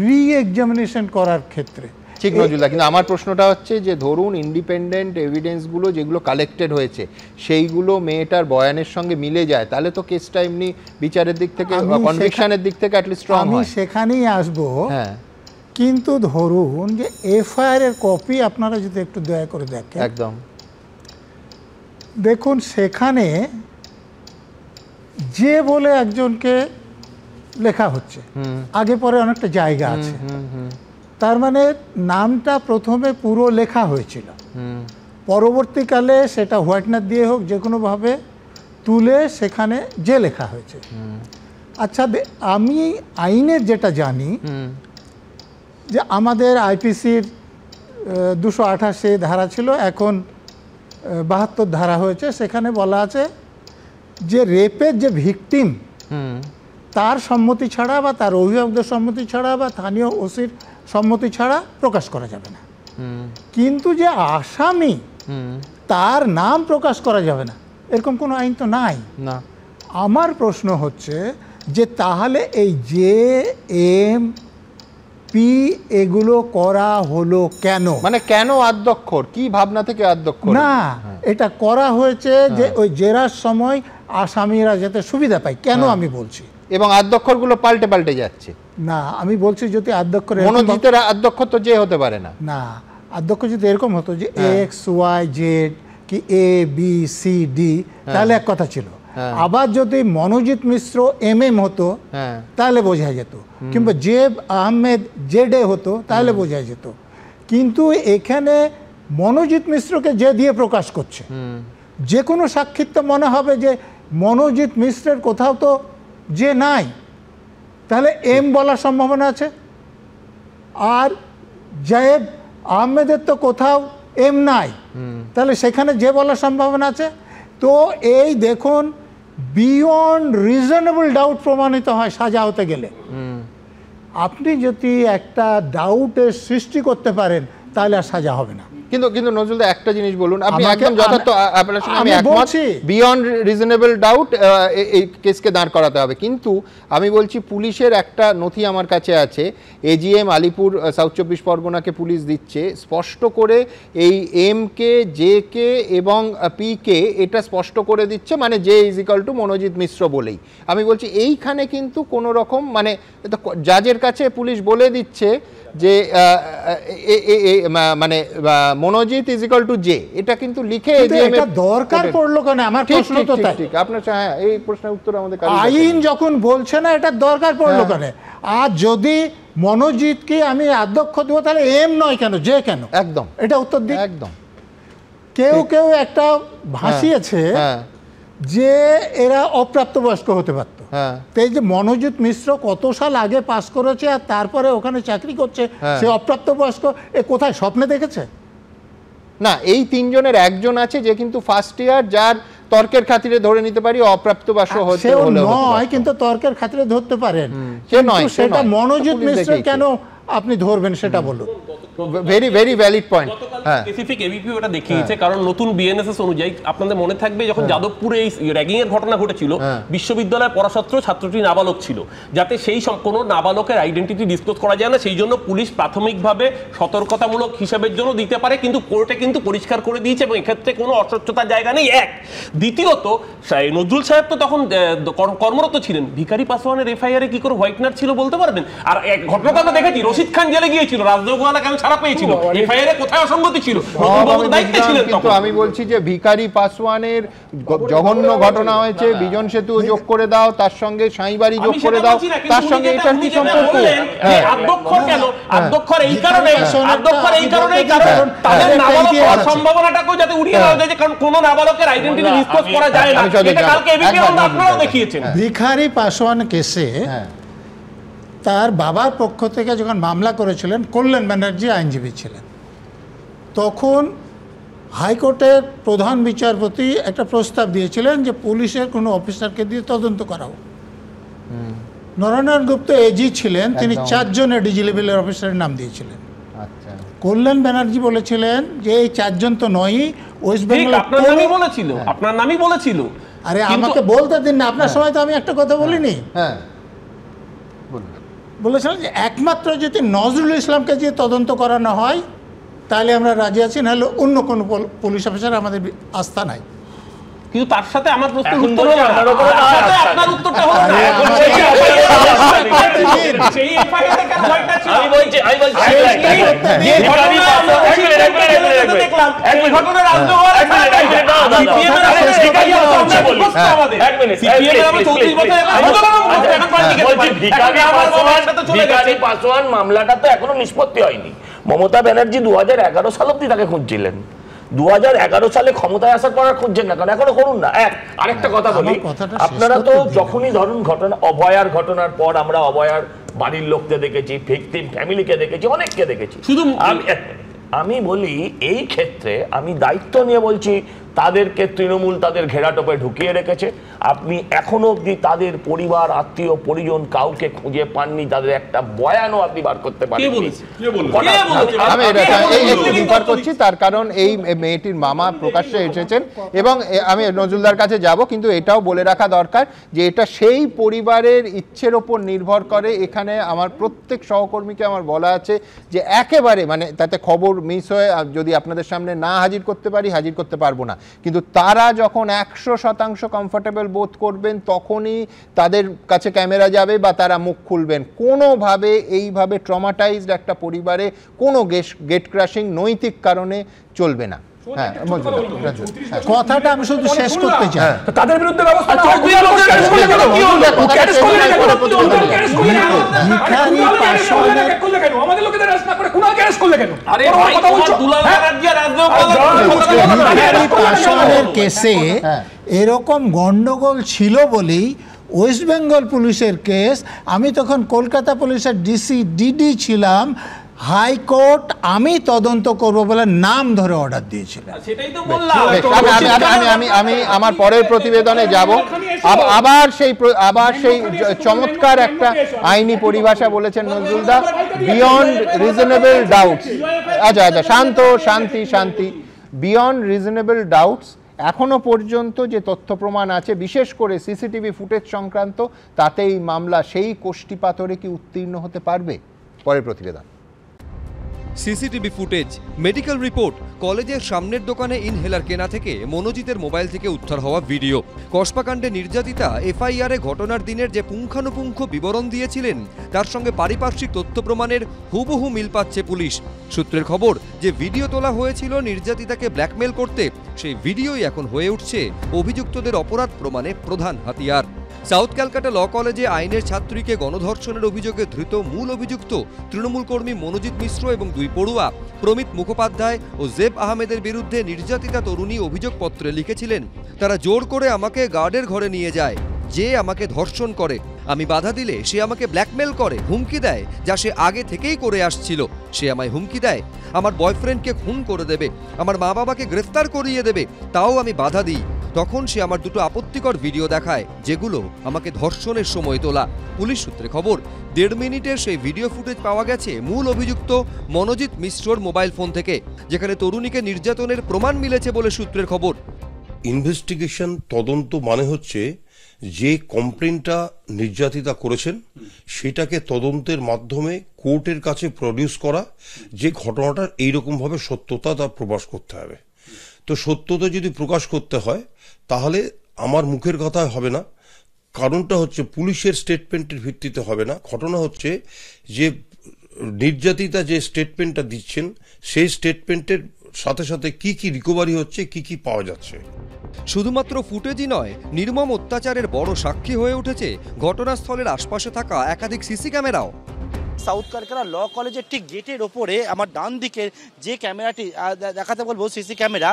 রি-এক্সামিনেশন করার ক্ষেত্রে। ঠিক নজরুলদা, কিন্তু আমার প্রশ্নটা হচ্ছে যে ধরুন ইন্ডিপেন্ডেন্ট এভিডেন্সগুলো যেগুলো কালেক্টেড হয়েছে সেইগুলো মেয়েটার বয়ানের সঙ্গে মিলে যায়, তাহলে তো কেসটা এমনি বিচারের দিক থেকে বা কনভিকশনের দিক থেকে অ্যাটলিস্ট স্ট্রং হয়। আমি সেখানেই আসবো। হ্যাঁ, কিন্তু ধরুন যে FIR এর কপি আপনারা যদি একটু দয়া করে দেখেন, একদম দেখুন সেখানে যে বলে একজনকে লেখা হচ্ছে, আগে পরে অনেকটা জায়গা আছে, তার মানে নামটা প্রথমে পুরো লেখা হয়েছিল, পরবর্তীকালে সেটা হোয়াইটনার দিয়ে হোক যে কোনোভাবে তুলে সেখানে যে লেখা হয়েছে। আচ্ছা, আমি আইনের যেটা জানি যে আমাদের আইপিসির 288 ধারা ছিল, এখন 72 ধারা হয়েছে। সেখানে বলা আছে যে রেপের যে ভিকটিম তার সম্মতি ছাড়া বা তার অভিভাবকদের সম্মতি ছাড়া বা স্থানীয় ওসির সম্মতি ছাড়া প্রকাশ করা যাবে না, কিন্তু যে আসামি তার নাম প্রকাশ করা যাবে না এরকম কোনো আইন তো নাই না। আমার প্রশ্ন হচ্ছে যে তাহলে এই যে এম পি এগুলো করা হলো কেন? মানে কেন আদ্যক্ষর, কি ভাবনা থেকে আদ্যক্ষর? না, এটা করা হয়েছে যে ওই জেরার সময় আসামিরা যাতে সুবিধা পায়, কেন আমি বলছি। এবং আদ্যক্ষরগুলো পাল্টে পাল্টে যাচ্ছে। না, আমি বলছি যদি আদ্যক্ষর মনোজিতের আদ্যক্ষর তো যে হতে পারে না। না, আদ্যক্ষ যদি এরকম হতো যে এক্স ওয়াই জেড কি এ বি সি ডি তাহলে এক কথা ছিল, আবার যদি মনোজিৎ মিশ্র এম এম হতো তাহলে বোঝা যেত, কিংবা জেব আহমেদ জেড এ হতো তাহলে বোঝা যেত। কিন্তু এখানে মনোজিৎ মিশ্রকে যে দিয়ে প্রকাশ করছে, যে কোনো সাক্ষীর তো মনে হবে যে মনোজিৎ মিশ্রের কোথাও তো যে নাই, তাহলে এম বলার সম্ভাবনা আছে। আর জয়েব আহমেদের তো কোথাও এম নাই, তাহলে সেখানে যে বলার সম্ভাবনা আছে। তো এই দেখুন, বিয়ন্ড রিজনেবল ডাউট প্রমাণিত হয় সাজা হতে গেলে। আপনি যদি একটা ডাউটের সৃষ্টি করতে পারেন তাহলে আর সাজা হবে না। কিন্তু কিন্তু নজরুলদা একটা জিনিস বলুন, আপনি একদম যথার্থ, আপনার সঙ্গে আমি একমত, বিয়ন্ড রিজনেবল ডাউট এই কেসকে দাঁড় করাতে হবে। কিন্তু আমি বলছি পুলিশের একটা নথি আমার কাছে আছে, এজিএম আলিপুর সাউথ 24 পরগনাকে পুলিশ দিচ্ছে, স্পষ্ট করে এই এম কে জে কে এবং পি কে এটা স্পষ্ট করে দিচ্ছে, মানে J is equal to Monojit Mishra বলেই। আমি বলছি এইখানে কিন্তু কোনো রকম মানে জাজের কাছে পুলিশ বলে দিচ্ছে যে মানে Monojit is equal to J, এটা কিন্তু লিখে এটা দরকার পড়লো কেন? আমার প্রশ্ন তো তাই। ঠিক, আপনার হ্যাঁ, এই প্রশ্নের উত্তর আমাদের আইন যখন বলছে না এটা দরকার পড়লো কেন? আর যদি মনোজিৎকে আমি অধ্যক্ষ দেবো তাহলে এম নয় কেন, জে কেন? একদম, এটা উত্তর দিই। একদম। কেউ কেউ একটা ভাসিয়েছে যে এরা অপ্রাপ্তবয়স্ক হতে পারত। তো এই যে মনোজিৎ মিশ্র কত সাল আগে পাস করেছে আর তারপরে ওখানে চাকরি করছে, সে অপ্রাপ্তবয়স্ক এ কোথায় স্বপ্নে দেখেছে? না, এই তিনজনের একজন আছে যে কিন্তু ফার্স্ট ইয়ার, যার তর্কের খাতিরে ধরে নিতে পারি অপ্রাপ্তবয়স্ক হতে হলো নয়, কিন্তু তর্কের খাতিরে ধরতে পারেন, সে নয়। সেটা মনোজিৎ মিশ্র কেন আপনি ধরবেন সেটা বলুন। Very very valid point. Specific ABP ওটা দেখিয়েছে, কারণ নতুন বিএনএসএস অনুযায়ী আপনাদের মনে থাকবে যখন যাদবপুরে এই র্যাগিং এর ঘটনা ঘটেছিল, বিশ্ববিদ্যালয়ের পড়াছাত্র ছাত্রটি নাবালক ছিল, যাতে সেই কোনো নাবালকের আইডেন্টিটি ডিসক্লোজ করা যায় না, সেই জন্য পুলিশ প্রাথমিকভাবে সতর্কতামূলক হিসাবের জন্য দিতে পারে, কিন্তু কোর্টে কিন্তু পরিষ্কার করে দিয়েছে এবং এক্ষেত্রে কোনো অস্বচ্ছতার জায়গা নেই। এক, দ্বিতীয়ত নজরুল সাহেব তো তখন কর্মরত ছিলেন, ভিখারি পাসওয়ানের এফআইআরে কি করে হোয়াইটনার ছিল বলতে পারবেন? আর এক ঘটনা আমরা দেখেছি, রশিদ খান জেলে গিয়েছিল, রাজনগর কেন ছাড়া পেয়েছিল, এফআইআরে কোথায় অসঙ্গতি ছিল? কিন্তু আমি বলছি যে ভিখারি পাসওয়ানের জঘন্য ঘটনা হয়েছে, বিজন সেতু যোগ করে দাও, তার সঙ্গে সাঁইবাড়ি যোগ করে দাও, তার সঙ্গে এটার কি সম্পর্ক? আদ্যক্ষর কেন? আদ্যক্ষর এই কারণে, আদ্যক্ষর এই কারণে কারণ তাদের নাবালক হওয়ার সম্ভাবনাটাকেও যাতে উড়িয়ে দেওয়া যায়, যে কারণ কোনো নাবালকের আইডেন্টিটি ডিসক্লোজ করা যায় না, এটা কালকে এবিপি আপনারাও দেখিয়েছেন। ভিখারি পাসওয়ান কেসে তার বাবার পক্ষ থেকে যখন মামলা করেছিলেন, কল্যাণ ব্যানার্জি আইনজীবী ছিলেন, তখন হাইকোর্টের প্রধান বিচারপতি একটা প্রস্তাব দিয়েছিলেন যে পুলিশের কোনো অফিসারকে দিয়ে তদন্ত করা হোক। নরনারায়ণ গুপ্ত এজি ছিলেন, তিনি 4 জন এডিজি লেভেলের অফিসারের নাম দিয়েছিলেন। কল্যাণ ব্যানার্জি বলেছিলেন যে এই 4 জন তো নয়, ওয়েস্ট বেঙ্গল আপনার নামই বলেছিল, আপনার নামই বলেছিল। আরে আমাকে বলতে দিন না, আপনার সময় তো আমি একটা কথা বলিনি। বলেছিলাম যে একমাত্র যদি নজরুল ইসলামকে যে তদন্ত করানো হয় তাহলে আমরা রাজি আছি, নাহলে অন্য কোনো পুলিশ অফিসার আমাদের আস্থা নাই। কিন্তু তার সাথে আমার প্রশ্নের উত্তর হলো আপনার উত্তরটা হলো না, সেই এফআইআর এ কেন হোয়াইটনার ছিল? আমি বলছি মামলাটা তো এখনো নিষ্পত্তি হয়নি। মমতা ব্যানার্জি 2011 সাল অব্দি তাকে খুঁজছিলেন, 2011 সালে ক্ষমতায় আসার পর আর খুঁজছেন না, কারণ এখনো করুন না। আরেকটা কথা বলি, আপনারা তো যখনই ধরুন ঘটনা, অভয়ার ঘটনার পর আমরা অভয়ার বাড়ির লোককে দেখেছি, ভিকটিম ফ্যামিলিকে দেখেছি, অনেককে দেখেছি। শুধু আমি বলি এই ক্ষেত্রে আমি দায়িত্ব নিয়ে বলছি, তাদেরকে তৃণমূল তাদের ঘেরাটোপে ঢুকিয়ে রেখেছে। আপনি এখনো অব্দি তাদের পরিবার, আত্মীয় পরিজন কাউকে খুঁজে পাননি, তাদের একটা বয়ানও আপনি বার করতে পারেন। আমি একটু বিচার করছি, তার কারণ এই মেয়েটির মামা প্রকাশ্যে এসেছেন এবং আমি নজরুলদার কাছে যাব, কিন্তু এটাও বলে রাখা দরকার যে এটা সেই পরিবারের ইচ্ছের ওপর নির্ভর করে। এখানে আমার প্রত্যেক সহকর্মীকে আমার বলা আছে যে একেবারে মানে তাতে খবর মিস হয়ে যদি আপনাদের সামনে না হাজির করতে পারি, হাজির করতে পারবো না, কিন্তু তারা যখন 100% কমফোর্টেবল বোধ করবেন তখনই তাদের কাছে ক্যামেরা যাবে বা তারা মুখ খুলবেন। কোনোভাবে এইভাবে ট্রমাটাইজড একটা পরিবারে কোনো গেট ক্রাশিং নৈতিক কারণে চলবে না। কথাটা আমি শুধু শেষ করতে চাই, তাদের বিরুদ্ধে কেসে এরকম গন্ডগোল ছিল বলেই ওয়েস্ট বেঙ্গল পুলিশের কেস, আমি তখন কলকাতা পুলিশের ডিডি ছিলাম, হাইকোর্ট আমি তদন্ত করব বলে নাম ধরে অর্ডার দিয়েছিলেন। আমি আমার পরের প্রতিবেদনে যাব, আবার সেই চমৎকার একটা আইনি পরিভাষা বলেছেন নজরুলদা, বিয়ন্ড রিজনেবল ডাউটস। আচ্ছা শান্তি বিয়ন্ড রিজনেবল ডাউটস। এখনো পর্যন্ত যে তথ্য প্রমাণ আছে, বিশেষ করে সিসিটিভি ফুটেজ সংক্রান্ত, তাতে এই মামলা সেই কোষ্ঠী পাথরে কি উত্তীর্ণ হতে পারবে? পরের প্রতিবেদন। সিসিটিভি ফুটেজ, মেডিকেল রিপোর্ট, কলেজের সামনের দোকানে ইনহেলার কেনা থেকে মনোজিতের মোবাইল থেকে উদ্ধার হওয়া ভিডিও, কসবাকাণ্ডে নির্যাতিতা এফআইআরে ঘটনার দিনের যে পুঙ্খানুপুঙ্খ বিবরণ দিয়েছিলেন তার সঙ্গে পারিপার্শ্বিক তথ্য প্রমাণের হুবহু মিল পাচ্ছে পুলিশ। সূত্রের খবর যে ভিডিও তোলা হয়েছিল নির্যাতিতাকে ব্ল্যাকমেল করতে, সেই ভিডিওই এখন হয়ে উঠছে অভিযুক্তদের অপরাধ প্রমাণে প্রধান হাতিয়ার। সাউথ ক্যালকাটা ল কলেজে আইনের ছাত্রীকে গণধর্ষণের অভিযোগে ধৃত মূল অভিযুক্ত তৃণমূল কর্মী মনোজিৎ মিশ্র এবং 2 পড়ুয়া প্রমিত মুখোপাধ্যায় ও জেব আহমেদের বিরুদ্ধে নির্যাতিতা তরুণী অভিযোগপত্রে লিখেছিলেন, তারা জোর করে আমাকে গার্ডের ঘরে নিয়ে যায়, যে আমাকে ধর্ষণ করে, আমি বাধা দিলে সে আমাকে ব্ল্যাকমেল করে, হুমকি দেয়, যা সে আগে থেকেই করে আসছিল। সে আমায় হুমকি দেয় আমার বয়ফ্রেন্ডকে খুন করে দেবে, আমার মা বাবাকে গ্রেফতার করিয়ে দেবে, তাও আমি বাধা দিই। তখন সে আমার 2 আপত্তিকর ভিডিও দেখায়, যেগুলো আমাকে ধর্ষণের সময় তোলা। পুলিশ সূত্রে খবর, 1.5 মিনিটের সেই ভিডিও ফুটেজ পাওয়া গেছে মূল অভিযুক্ত মনোজিৎ মিশ্রর মোবাইল ফোন থেকে, যেখানে তরুণীকে নির্যাতনের প্রমাণ মিলেছে বলে সূত্রের খবর। ইনভেস্টিগেশন তদন্ত মানে হচ্ছে যে কমপ্লেনটা নির্যাতিতা করেছেন সেটাকে তদন্তের মাধ্যমে কোর্টের কাছে প্রডিউস করা, যে ঘটনাটার এইরকমভাবে সত্যতা তা প্রকাশ করতে হবে। তো সত্যতা যদি প্রকাশ করতে হয় তাহলে আমার মুখের কথায় হবে না, কারণটা হচ্ছে পুলিশের স্টেটমেন্টের ভিত্তিতে হবে না। ঘটনা হচ্ছে যে নির্যাতিতা যে স্টেটমেন্টটা দিচ্ছেন সেই স্টেটমেন্টের সাথে সাথে কি কি রিকভারি হচ্ছে, কি কি পাওয়া যাচ্ছে। শুধুমাত্র ফুটেজই নয়, নির্মম অত্যাচারের বড় সাক্ষী হয়ে উঠেছে ঘটনাস্থলের আশপাশে থাকা একাধিক সিসি ক্যামেরাও। সাউথ ক্যালকাটা ল কলেজের ঠিক গেটের ওপরে আমার ডান দিকে যে ক্যামেরাটি দেখাতে বলবো সিসি ক্যামেরা,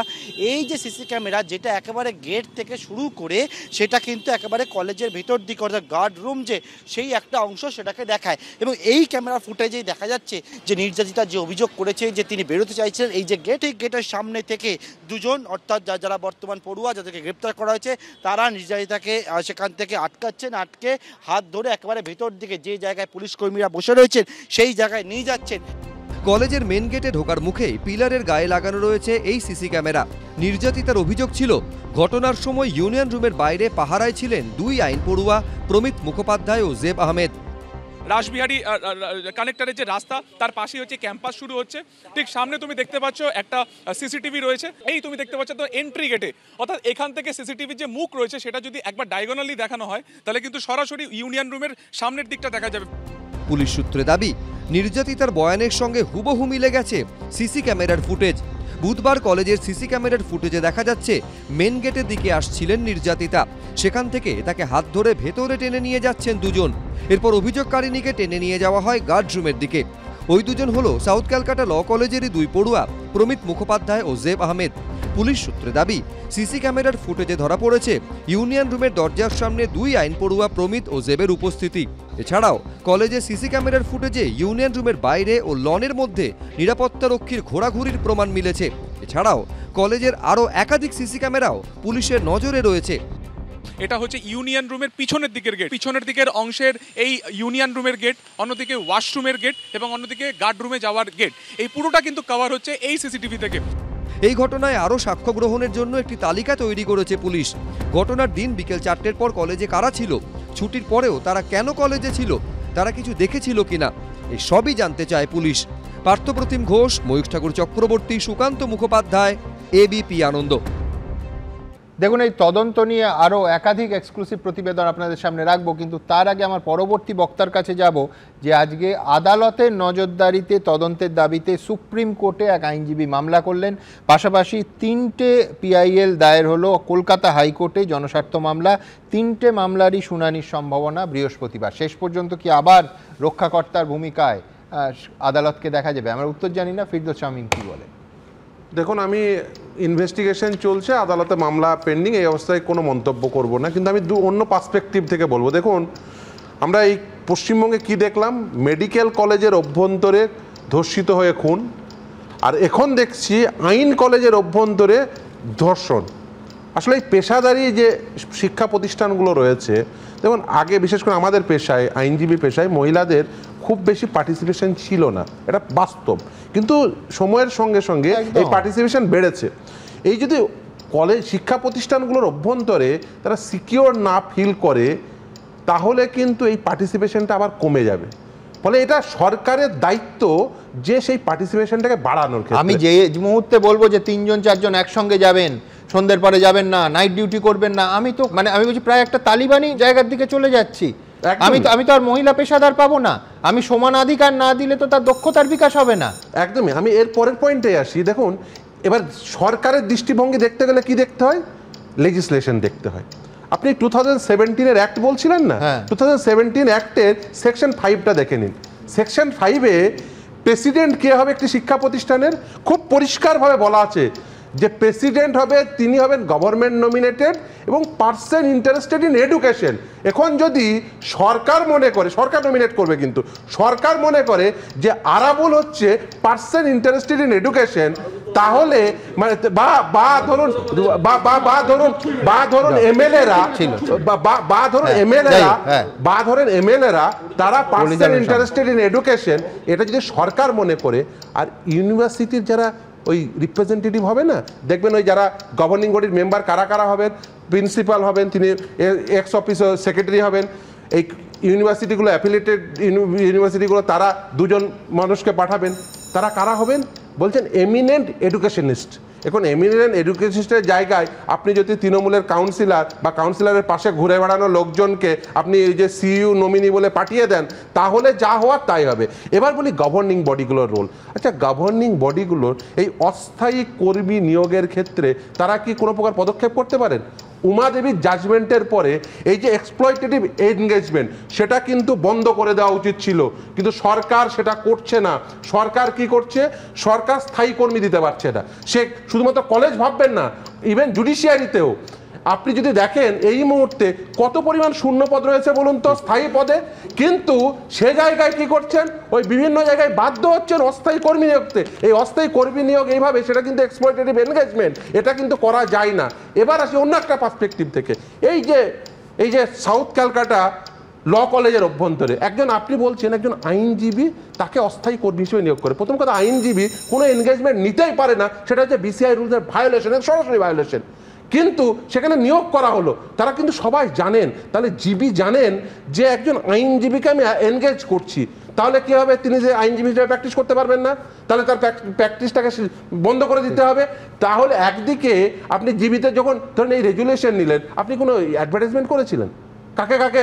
এই যে সিসি ক্যামেরা যেটা একেবারে গেট থেকে শুরু করে সেটা কিন্তু একেবারে কলেজের ভিতর দিকে অর্থাৎ গার্ড রুম যে সেই একটা অংশ সেটাকে দেখায়, এবং এই ক্যামেরা ফুটেজেই দেখা যাচ্ছে যে নির্যাতিতা যে অভিযোগ করেছে যে তিনি বেরোতে চাইছিলেন, এই যে গেটের সামনে থেকে 2 জন অর্থাৎ যারা বর্তমান পড়ুয়া যাদেরকে গ্রেপ্তার করা হয়েছে তারা নির্যাতিতাকে সেখান থেকে আটকাচ্ছেন, আটকে হাত ধরে একেবারে ভেতর দিকে যে জায়গায় পুলিশ কর্মীরা বসে রয়েছে সেই জায়গায় নিয়ে যাচ্ছেন। কলেজের মেন গেটে ঢোকার মুখেই পিলারের গায়ে লাগানো রয়েছে এই সিসি ক্যামেরা। নির্যাতিতার অভিযোগ ছিল ঘটনার সময় ইউনিয়ন রুমের বাইরে পাহারায় ছিলেন 2 আইন পড়ুয়া প্রমিত মুখোপাধ্যায় ও জেব আহমেদ। রাসবিহারী কানেক্টরের যে রাস্তা তার পাশে হচ্ছে ক্যাম্পাস শুরু হচ্ছে, ঠিক সামনে তুমি দেখতে পাচ্ছ একটা সিসিটিভি রয়েছে, এই তুমি দেখতে পাচ্ছ তো এন্ট্রি গেটে, অর্থাৎ এখান থেকে সিসিটিভির যে মুখ রয়েছে সেটা যদি একবার ডায়াগোনালি দেখানো হয় তাহলে কিন্তু সরাসরি ইউনিয়ন রুমের সামনের দিকটা দেখা যাবে। পুলিশ সূত্রে দাবি, নির্যাতিতার বয়ানের সঙ্গে হুবহু মিলে গেছে সিসি ক্যামেরার ফুটেজ। বুধবার কলেজের সিসি ক্যামেরার ফুটেজে দেখা যাচ্ছে মেন গেটের দিকে আসছিলেন নির্যাতিতা। সেখান থেকে তাকে হাত ধরে ভেতরে টেনে নিয়ে যাচ্ছেন দুজন। এরপর অভিযোগকারিনীকে টেনে নিয়ে যাওয়া হয় গার্ড রুমের দিকে। ওই দুজন হলো সাউথ ক্যালকাটা ল কলেজেরই দুই পড়ুয়া প্রমিত মুখোপাধ্যায় ও জেব আহমেদ। পুলিশ সূত্রে দাবি, সিসি ক্যামেরার ফুটেজে ধরা পড়েছে ইউনিয়ন রুমের দরজার সামনে দুই আইন পড়ুয়া প্রমিত ও জেবের উপস্থিতি। এছাড়াও কলেজের সিসি ক্যামেরার ফুটেজে ইউনিয়ন রুমের বাইরে ও লনের মধ্যে নিরাপত্তারক্ষীর ঘোরাঘুরির প্রমাণ মিলেছে। এছাড়াও কলেজের আরও একাধিক সিসি ক্যামেরাও পুলিশের নজরে রয়েছে। এটা হচ্ছে ইউনিয়ন রুমের পিছনের দিকের গেট, পিছনের দিকের অংশের এই ইউনিয়ন রুমের গেট, অন্যদিকে ওয়াশরুমের গেট এবং অন্যদিকে গার্ড রুমে যাওয়ার গেট। এই পুরোটা কিন্তু কভার হচ্ছে এই সিসিটিভি থেকে। এই ঘটনায় আরও সাক্ষ্য গ্রহণের জন্য একটি তালিকা তৈরি করেছে পুলিশ। ঘটনার দিন বিকেল 4টের পর কলেজে কারা ছিল, ছুটির পরেও তারা কেন কলেজে ছিল, তারা কিছু দেখেছিল কিনা, এই সবই জানতে চায় পুলিশ। পার্থপ্রতিম ঘোষ, ময়ূখ ঠাকুর চক্রবর্তী, সুকান্ত মুখোপাধ্যায়, এবিপি আনন্দ। দেখুন, এই তদন্ত নিয়ে আরও একাধিক এক্সক্লুসিভ প্রতিবেদন আপনাদের সামনে রাখবো, কিন্তু তার আগে আমার পরবর্তী বক্তার কাছে যাব যে আজকে আদালতের নজরদারিতে তদন্তের দাবিতে সুপ্রিম কোর্টে এক আইনজীবী মামলা করলেন। পাশাপাশি 3টে পিআইএল দায়ের হলো কলকাতা হাইকোর্টে জনস্বার্থ মামলা। 3টে মামলারই শুনানির সম্ভাবনা বৃহস্পতিবার। শেষ পর্যন্ত কি আবার রক্ষাকর্তার ভূমিকায় আদালতকে দেখা যাবে? আমরা উত্তর জানি না। ফিরদৌস শামীম কি বলে? দেখুন, আমি ইনভেস্টিগেশন চলছে, আদালতে মামলা পেন্ডিং, এই অবস্থায় কোনো মন্তব্য করব না, কিন্তু আমি অন্য পার্সপেক্টিভ থেকে বলবো। দেখুন, আমরা এই পশ্চিমবঙ্গে কি দেখলাম, মেডিকেল কলেজের অভ্যন্তরে ধর্ষিত হয়ে খুন, আর এখন দেখছি আইন কলেজের অভ্যন্তরে ধর্ষণ। আসলে এই পেশাদারি যে শিক্ষা প্রতিষ্ঠানগুলো রয়েছে, দেখুন আগে বিশেষ করে আমাদের পেশায়, আইনজীবী পেশায় মহিলাদের খুব বেশি পার্টিসিপেশন ছিল না, এটা বাস্তব। কিন্তু সময়ের সঙ্গে সঙ্গে এই পার্টিসিপেশন বেড়েছে। এই যদি কলেজ শিক্ষা প্রতিষ্ঠানগুলোর অভ্যন্তরে তারা সিকিওর না ফিল করে, তাহলে কিন্তু এই পার্টিসিপেশনটা আবার কমে যাবে। ফলে এটা সরকারের দায়িত্ব যে সেই পার্টিসিপেশনটাকে বাড়ানোর ক্ষেত্রে। আমি যে মুহূর্তে বলবো যে 3জন 4জন একসঙ্গে যাবেন, সন্ধ্যের পরে যাবেন না, নাইট ডিউটি করবেন না, আমি তো আমি বলছি প্রায় একটা তালিবানি জায়গার দিকে চলে যাচ্ছি। আমি তো আর মহিলা পেশাদার পাবো না। আমি সমান অধিকার না দিলে তো তার দক্ষতার বিকাশ হবে না। একদমই। আমি এর পরের পয়েন্টে আসি। দেখুন, এবার সরকারের দৃষ্টিভঙ্গি দেখতে গেলে কি দেখতে হয়? লেজিসলেশন দেখতে হয়। আপনি 2017-এর অ্যাক্ট বলছিলেন না, 2017 অ্যাক্টের সেকশন 5টা দেখে নিন। সেকশন 5-এ প্রেসিডেন্ট কে হবে একটি শিক্ষা প্রতিষ্ঠানের, খুব পরিষ্কারভাবে বলা আছে যে প্রেসিডেন্ট হবে, তিনি হবেন গভর্নমেন্ট নমিনেটেড এবং পার্সন ইন্টারেস্টেড ইন এডুকেশন। এখন যদি সরকার মনে করে, সরকার নমিনেট করবে, কিন্তু সরকার মনে করে যে আরাবুল হচ্ছে পার্সন ইন্টারেস্টেড ইন এডুকেশন, তাহলে মানে ধরুন এমএলএরা তারা পার্সন ইন্টারেস্টেড ইন এডুকেশন, এটা যদি সরকার মনে করে, আর ইউনিভার্সিটির যারা ওই রিপ্রেজেন্টেটিভ হবে না, দেখবেন ওই যারা গভর্নিং বডির মেম্বার কারা কারা হবেন, প্রিন্সিপাল হবেন, তিনি এক্স অফিসার সেক্রেটারি হবেন। এই ইউনিভার্সিটিগুলো অ্যাফিলিয়েটেড ইউনিভার্সিটিগুলো তারা 2জন মানুষকে পাঠাবেন। তারা কারা হবেন? বলছেন এমিনেন্ট এডুকেশনিস্ট। এখন এমিনেন্ট এডুকেশনিস্টের জায়গায় আপনি যদি তৃণমূলের কাউন্সিলর বা কাউন্সিলরের পাশে ঘুরে বেড়ানো লোকজনকে আপনি এই যে সিইউ নমিনি বলে পাঠিয়ে দেন, তাহলে যা হওয়ার তাই হবে। এবার বলি গভর্নিং বডিগুলোর রোল। আচ্ছা, গভর্নিং বডিগুলোর এই অস্থায়ী কর্মী নিয়োগের ক্ষেত্রে তারা কি কোনো প্রকার পদক্ষেপ করতে পারেন? উমা দেবীর জাজমেন্টের পরে এই যে এক্সপ্লয়টেটিভ এনগেজমেন্ট, সেটা কিন্তু বন্ধ করে দেওয়া উচিত ছিল, কিন্তু সরকার সেটা করছে না। সরকার কি করছে? সরকার স্থায়ী কর্মী দিতে পারছে না। সে শুধুমাত্র কলেজ ভাববেন না, ইভেন জুডিশিয়ারিতেও আপনি যদি দেখেন এই মুহূর্তে কত পরিমাণ শূন্যপদ রয়েছে বলুন তো স্থায়ী পদে, কিন্তু সে জায়গায় কি করছেন, ওই বিভিন্ন জায়গায় বাধ্য হচ্ছেন অস্থায়ী কর্মী নিয়োগতে। এই অস্থায়ী কর্মী নিয়োগ এইভাবে, সেটা কিন্তু এক্সপ্লয়টেটিভ এনগেজমেন্ট, এটা কিন্তু করা যায় না। এবার আসি অন্য একটা পার্সপেক্টিভ থেকে। এই যে সাউথ ক্যালকাটা ল কলেজের অভ্যন্তরে একজন, আপনি বলছেন একজন আইনজীবী, তাকে অস্থায়ী কর্মী হিসেবে নিয়োগ করে। প্রথম কথা, আইনজীবী কোনো এনগেজমেন্ট নিতেই পারে না, সেটা হচ্ছে বিসিআই রুলসের ভায়োলেশন, সরাসরি ভায়োলেশন। কিন্তু সেখানে নিয়োগ করা হলো, তারা কিন্তু সবাই জানেন, তাহলে জিবি জানেন যে একজন আইনজীবীকে আমি এনগেজ করছি, তাহলে কি হবে? তিনি যে আইনজীবী হিসেবে প্র্যাকটিস করতে পারবেন না, তাহলে তার প্র্যাকটিসটাকে বন্ধ করে দিতে হবে। তাহলে একদিকে আপনি জিবিতে যখন ধরেন এই রেজুলেশন নিলেন, আপনি কোনো অ্যাডভার্টাইজমেন্ট করেছিলেন? কাকে কাকে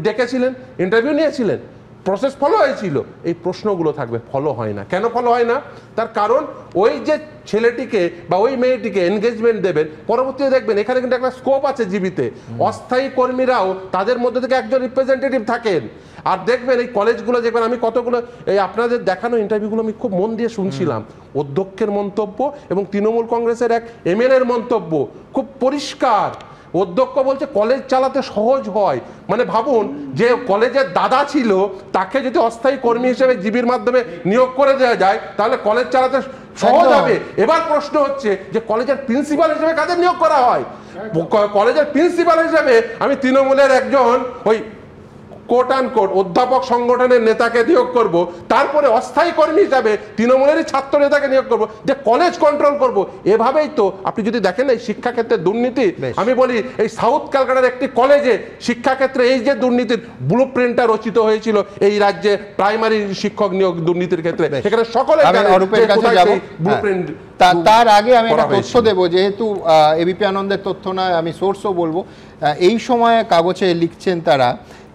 ডেকেছিলেন? ইন্টারভিউ নিয়েছিলেন? প্রসেস ফলো হয়েছিল, এই প্রশ্নগুলো থাকবে। ফলো হয় না, কেন ফলো হয় না? তার কারণ ওই যে ছেলেটিকে বা ওই মেয়েটিকে এনগেজমেন্ট দেবেন, পরবর্তীতে দেখবেন এখানে কিন্তু একটা স্কোপ আছে জীবিতে। অস্থায়ী কর্মীরাও তাদের মধ্যে থেকে একজন রিপ্রেজেন্টেটিভ থাকেন। আর দেখবেন এই কলেজগুলো দেখবেন, আমি কতগুলো এই আপনাদের দেখানো ইন্টারভিউগুলো আমি খুব মন দিয়ে শুনছিলাম, অধ্যক্ষের মন্তব্য এবং তৃণমূল কংগ্রেসের এক এমএলএর মন্তব্য খুব পরিষ্কার। অধ্যক্ষ বলছে কলেজ চালাতে সহজ হয়, মানে ভাবুন যে কলেজের দাদা ছিল তাকে যদি অস্থায়ী কর্মী হিসেবে জিবির মাধ্যমে নিয়োগ করে দেওয়া যায় তাহলে কলেজ চালাতে সহজ হবে। এবার প্রশ্ন হচ্ছে যে কলেজের প্রিন্সিপাল হিসেবে কাদের নিয়োগ করা হয়? কলেজের প্রিন্সিপাল হিসেবে আমি তৃণমূলের একজন ওই কোট অ্যান্ড কোট অধ্যাপক সংগঠনের নেতাকে নিয়োগ করব, তারপরে অস্থায়ী কর্মী হিসাবে তৃণমূলেরই ছাত্র নেতাকে নিয়োগ করব, যে কলেজ কন্ট্রোল করব। এভাবেই তো আপনি যদি দেখেন এই শিক্ষাক্ষেত্রে দুর্নীতি, আমি বলি এই সাউথ ক্যালকাটার একটি কলেজে শিক্ষাক্ষেত্রে এই যে দুর্নীতির ব্লু প্রিন্টটা রচিত হয়েছিল এই রাজ্যে প্রাইমারি শিক্ষক নিয়োগ দুর্নীতির ক্ষেত্রে, এখানে সকলে তার আগে আমি একটা তথ্য দেব, যেহেতু এবিপি আনন্দের তথ্য নয়, আমি সোর্সও বলবো। এই সময়ে কাগজে লিখছেন তারা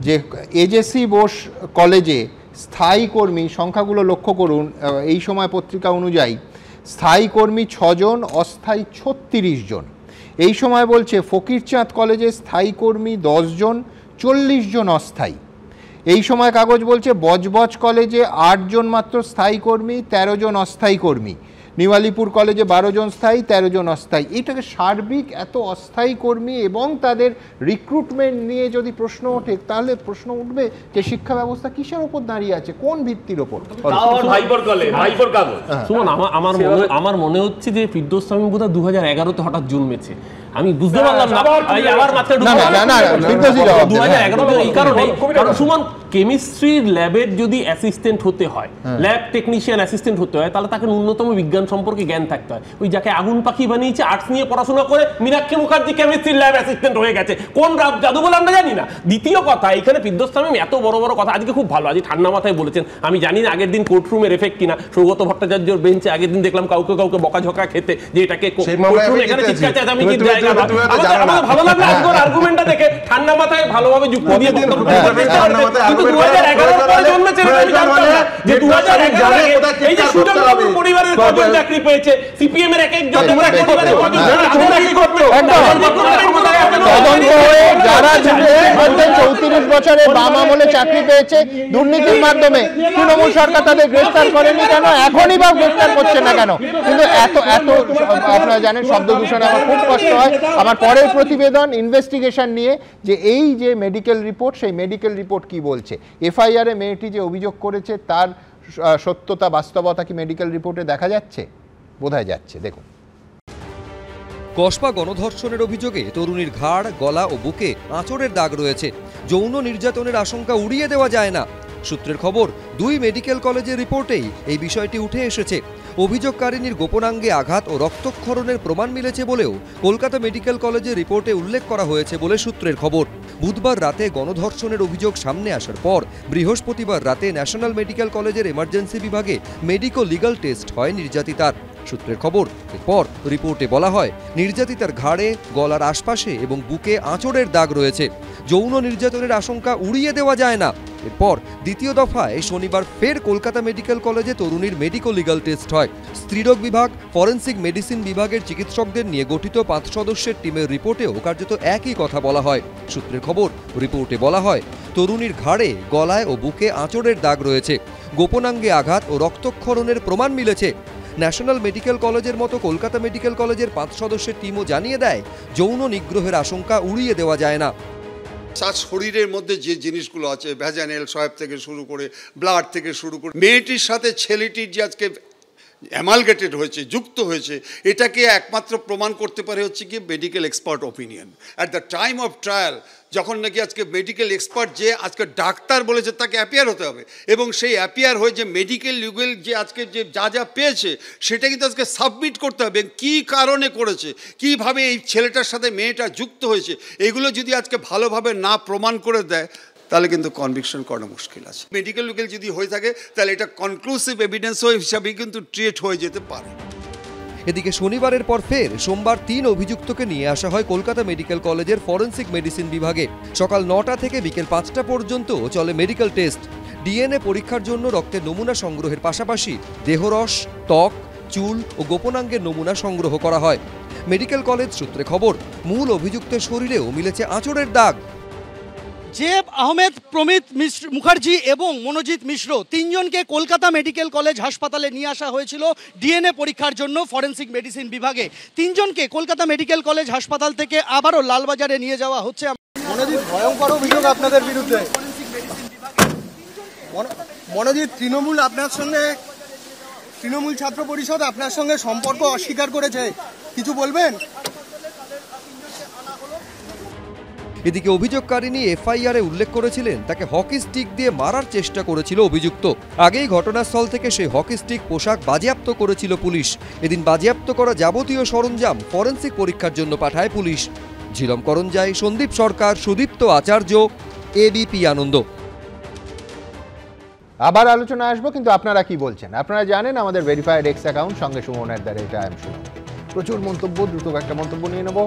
যে এজেসি বোস কলেজে স্থায়ী কর্মী সংখ্যাগুলো লক্ষ্য করুন, এই সময় পত্রিকা অনুযায়ী স্থায়ী কর্মী 6 জন, অস্থায়ী 36 জন। এই সময় বলছে ফকিরচাঁদ কলেজে স্থায়ী কর্মী 10 জন, 40 জন অস্থায়ী। এই সময় কাগজ বলছে বজবজ কলেজে 8 জন মাত্র স্থায়ী কর্মী, 13 জন অস্থায়ী কর্মী। নিওয়ালিপুর কলেজে 12 জন স্থায়ী, 13 জন অস্থায়ী। এটাকে সার্বিক এত অস্থায়ী কর্মী এবং তাদের রিক্রুটমেন্ট নিয়ে যদি প্রশ্ন ওঠে, তাহলে প্রশ্ন উঠবে যে শিক্ষা ব্যবস্থা কিসের উপর দাঁড়িয়ে আছে, কোন ভিত্তির উপর? সুমন, আমার মনে হচ্ছে যে ফিরদৌস শামীম বোধহয় 2011-তে হঠাৎ জন্মেছে। আমি বুঝতে পারলাম না আবার মাত্র 2011-তে এই কারণে, কারণ সুমন কেমিস্ট্রির ল্যাবের যদি অ্যাসিস্ট্যান্ট হতে হয়, ল্যাব টেকনিশিয়ান অ্যাসিস্ট্যান্ট হতে হয়, তাহলে তাকে ন্যূনতম বিজ্ঞান সম্পর্কে জ্ঞান থাকতে হয়। ওই যাকে আগুন পাখি বানিয়েছে আর্টস নিয়ে পড়াশোনা করে মীনাক্ষী মুখার্জি কেমিস্ট্রির ল্যাব অ্যাসিস্ট্যান্ট হয়ে গেছে, কোন জাদু বলে আমরা জানি না। দ্বিতীয় কথা, এখানে ফিরদৌস শামীম এত বড় বড় কথা আজকে খুব ভালো, আজকে ঠান্ডা মাথায় বলেছেন। আমি জানি না আগের দিন কোর্টরুমের এফেক্ট কিনা, সৌগত ভট্টাচার্যর বেঞ্চে আগের দিন দেখলাম কাউকে বকাঝকা খেতে, যে এটাকে কোর্টরুম এখানে চিৎকার চেঁচামেচি কি জায়গা। আমার ভালো লাগলো আজকের আর্গুমেন্টটা দেখে, ঠান্ডা মাথায় ভালোভাবে যুক্তি দিয়ে বক্তব্য দিতে। কিন্তু 2011 পরে জন্মেছে আমি জানতাম না যে 2011 আগে এই যে সুজন বাবুর পরিবারের কজন চাকরি পেয়েছে, সিপিএম এর এক জনের পরিবারের কজন চাকরি করতে, তদন্ত হয়ে যারা 34 বছরে বাম আমলে চাকরি পেয়েছে দুর্নীতির মাধ্যমে, তৃণমূল সরকার তাদের গ্রেফতার করেনি কেন? এখনই বা গ্রেফতার করছে না কেন? কিন্তু এত আপনারা জানেন শব্দ দূষণে আমার খুব কষ্ট হয়। আমার পরের প্রতিবেদন ইনভেস্টিগেশন নিয়ে, যে এই যে মেডিকেল রিপোর্ট, সেই মেডিকেল রিপোর্ট কি বলছে, এফআইআরে মেয়েটি যে অভিযোগ করেছে তার সত্যতা বাস্তবতা কি মেডিকেল রিপোর্টে দেখা যাচ্ছে? বোধহয় যাচ্ছে। দেখুন, কসবা গণধর্ষণের অভিযোগে তরুণীর ঘাড়, গলা ও বুকে আঁচড়ের দাগ রয়েছে। যৌন নির্যাতনের আশঙ্কা উড়িয়ে দেওয়া যায় না। সূত্রের খবর, 2 মেডিকেল কলেজের রিপোর্টেই এই বিষয়টি উঠে এসেছে। অভিযোগকারিনীর গোপনাঙ্গে আঘাত ও রক্তক্ষরণের প্রমাণ মিলেছে বলেও কলকাতা মেডিকেল কলেজের রিপোর্টে উল্লেখ করা হয়েছে বলে সূত্রের খবর। বুধবার রাতে গণধর্ষণের অভিযোগ সামনে আসার পর বৃহস্পতিবার রাতে ন্যাশনাল মেডিকেল কলেজের এমার্জেন্সি বিভাগে মেডিকো লিগাল টেস্ট হয় নির্যাতিতার। সূত্রের খবর, এরপর রিপোর্টে বলা হয় নির্যাতিতার ঘাড়ে, গলার আশপাশে এবং বুকে আঁচড়ের দাগ রয়েছে। যৌন নির্যাতনের আশঙ্কা উড়িয়ে দেওয়া যায় না। এরপর দ্বিতীয় দফায় শনিবার ফের কলকাতা মেডিকেল কলেজে তরুণীর মেডিকো লিগাল টেস্ট হয়। স্ত্রীরোগ বিভাগ, ফরেন্সিক মেডিসিন বিভাগের চিকিৎসকদের নিয়ে গঠিত 5 সদস্যের টিমের রিপোর্টেও কার্যত একই কথা বলা হয়। সূত্রের খবর, রিপোর্টে বলা হয় তরুণীর ঘাড়ে, গলায় ও বুকে আঁচড়ের দাগ রয়েছে। গোপনাঙ্গে আঘাত ও রক্তক্ষরণের প্রমাণ মিলেছে। ন্যাশনাল মেডিকেল কলেজের মতো কলকাতা মেডিকেল কলেজের 5 সদস্যের টিমও জানিয়ে দেয় যৌন নিগ্রহের আশঙ্কা উড়িয়ে দেওয়া যায় না। তার শরীরের মধ্যে যে জিনিসগুলো আছে, ভ্যাজাইনাল সোয়াব থেকে শুরু করে, ব্লাড থেকে শুরু করে, মেয়েটির সাথে ছেলেটির যে আজকে অ্যামালগেটেড হয়েছে, যুক্ত হয়েছে, এটাকে একমাত্র প্রমাণ করতে পারে হচ্ছে কি medical expert opinion. At the time of trial যখন নাকি আজকে মেডিকেল এক্সপার্ট যে আজকে ডাক্তার বলেছে তাকে অ্যাপিয়ার হতে হবে, এবং সেই অ্যাপিয়ার হয়ে যে মেডিকেল লিগ্যাল যে আজকে যে যা পেয়েছে সেটা কিন্তু আজকে সাবমিট করতে হবে, কী কারণে করেছে, কীভাবে এই ছেলেটার সাথে মেয়েটা যুক্ত হয়েছে, এগুলো যদি আজকে ভালোভাবে না প্রমাণ করে দেয় তাহলে কিন্তু কনভিকশন করা মুশকিল আছে। মেডিকেল লিগ্যাল যদি হয়ে থাকে তাহলে এটা কনক্লুসিভ এভিডেন্স হিসাবে কিন্তু ট্রিট হয়ে যেতে পারে। এদিকে শনিবারের পর ফের সোমবার 3 অভিযুক্তকে নিয়ে আসা হয় কলকাতা মেডিকেল কলেজের ফরেন্সিক মেডিসিন বিভাগে। সকাল 9টা থেকে বিকেল 5টা পর্যন্ত চলে মেডিকেল টেস্ট। ডিএনএ পরীক্ষার জন্য রক্তের নমুনা সংগ্রহের পাশাপাশি দেহরস, ত্বক, চুল ও গোপনাঙ্গের নমুনা সংগ্রহ করা হয়। মেডিকেল কলেজ সূত্রে খবর, মূল অভিযুক্তের শরীরেও মিলেছে আঁচড়ের দাগ। জেব আহমেদ, প্রমিত মুখার্জি এবং মনোজিৎ মিশ্র তিনজনকে কলকাতা মেডিকেল কলেজ হাসপাতালে নিয়ে আসা হয়েছিল ডিএনএ পরীক্ষার জন্য ফরেনসিক মেডিসিন বিভাগে। তিনজনকে কলকাতা মেডিকেল কলেজ হাসপাতাল থেকে আবারও লালবাজারে নিয়ে যাওয়া হচ্ছে। মনোজিৎ, ভয়ঙ্কর অভিযোগ আপনাদের বিরুদ্ধে। মনোজিৎ, তৃণমূল ছাত্র পরিষদ আপনার সঙ্গে সম্পর্ক অস্বীকার করেছে, কিছু বলবেন? এদিকে অভিযোগকারিনী এফআইআরে উল্লেখ করেছিলেন তাকে হকি স্টিক দিয়ে মারার চেষ্টা করেছিল অভিযুক্ত। আগেই ঘটনাস্থল থেকে সেই হকি স্টিক পোশাক বাজেয়াপ্ত করেছিল পুলিশ। এদিন বাজেয়াপ্ত করা যাবতীয় সরঞ্জাম ফরেনসিক পরীক্ষার জন্য পাঠায় পুলিশ। ঝিলম করঞ্জাই, সন্দীপ সরকার, সুদীপ্ত আচার্য, এবিপি আনন্দ। আবার আলোচনা আসবো, কিন্তু আপনারা কি বলছেন? আপনারা জানেন আমাদের ভেরিফাইড এক্স অ্যাকাউন্ট সঙ্গে সুমন@IAM সুমন। প্রচুর মন্তব্য, দ্রুত একটা মন্তব্য নিয়ে নেব।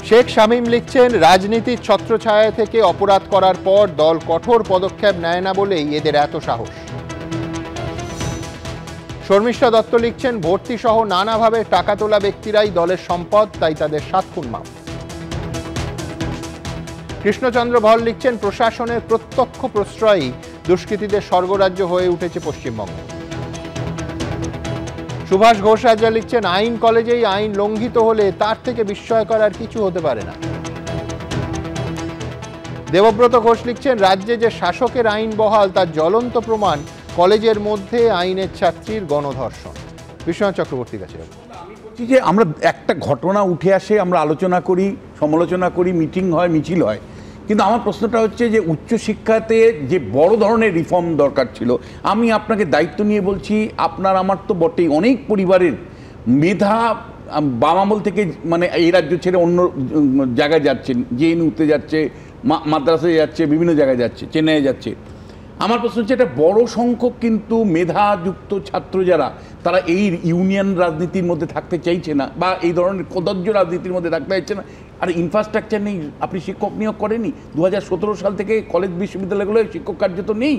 শেখ শামীম লিখছেন, রাজনীতির ছত্রছায়া থেকে অপরাধ করার পর দল কঠোর পদক্ষেপ নেয় না বলেই এদের এত সাহস। শর্মিষ্ঠা দত্ত লিখছেন, ভর্তি সহ নানাভাবে টাকা তোলা ব্যক্তিরাই দলের সম্পদ, তাই তাদের 7 খুন মাপ। কৃষ্ণচন্দ্র ভল লিখছেন, প্রশাসনের প্রত্যক্ষ প্রশ্রয়ই দুষ্কৃতীদের স্বর্গরাজ্য হয়ে উঠেছে পশ্চিমবঙ্গ। সুভাষ ঘোষ রাজা লিখছেন, আইন কলেজেই আইন লঙ্ঘিত হলে তার থেকে বিস্ময়কর আর কিছু হতে পারে না। দেবব্রত ঘোষ লিখছেন, রাজ্যে যে শাসকের আইন বহাল তার জ্বলন্ত প্রমাণ কলেজের মধ্যে আইনের ছাত্রীর গণধর্ষণ। বিশ্বনাথ চক্রবর্তীর কাছে যে আমরা একটা ঘটনা উঠে আসে, আমরা আলোচনা করি, সমালোচনা করি, মিটিং হয়, মিছিল হয়, কিন্তু আমার প্রশ্নটা হচ্ছে যে উচ্চশিক্ষাতে যে বড় ধরনের রিফর্ম দরকার ছিল, আমি আপনাকে দায়িত্ব নিয়ে বলছি, আপনার আমার তো বটেই, অনেক পরিবারের মেধা বাম আমল থেকে মানে এই রাজ্য ছেড়ে অন্য জায়গায় যাচ্ছেন, জেএনইউতে যাচ্ছে, মাদ্রাসায় যাচ্ছে, বিভিন্ন জায়গায় যাচ্ছে, চেন্নাইয়ে যাচ্ছে। আমার প্রশ্ন হচ্ছে, একটা বড় সংখ্যক কিন্তু মেধাযুক্ত ছাত্র যারা, তারা এই ইউনিয়ন রাজনীতির মধ্যে থাকতে চাইছে না, বা এই ধরনের কদর্য রাজনীতির মধ্যে থাকতে চাইছে না। আর ইনফ্রাস্ট্রাকচার নেই, আপনি শিক্ষক নিয়োগ করেনি, 2017 সাল থেকে কলেজ বিশ্ববিদ্যালয়গুলো শিক্ষক কার্য তো নেই।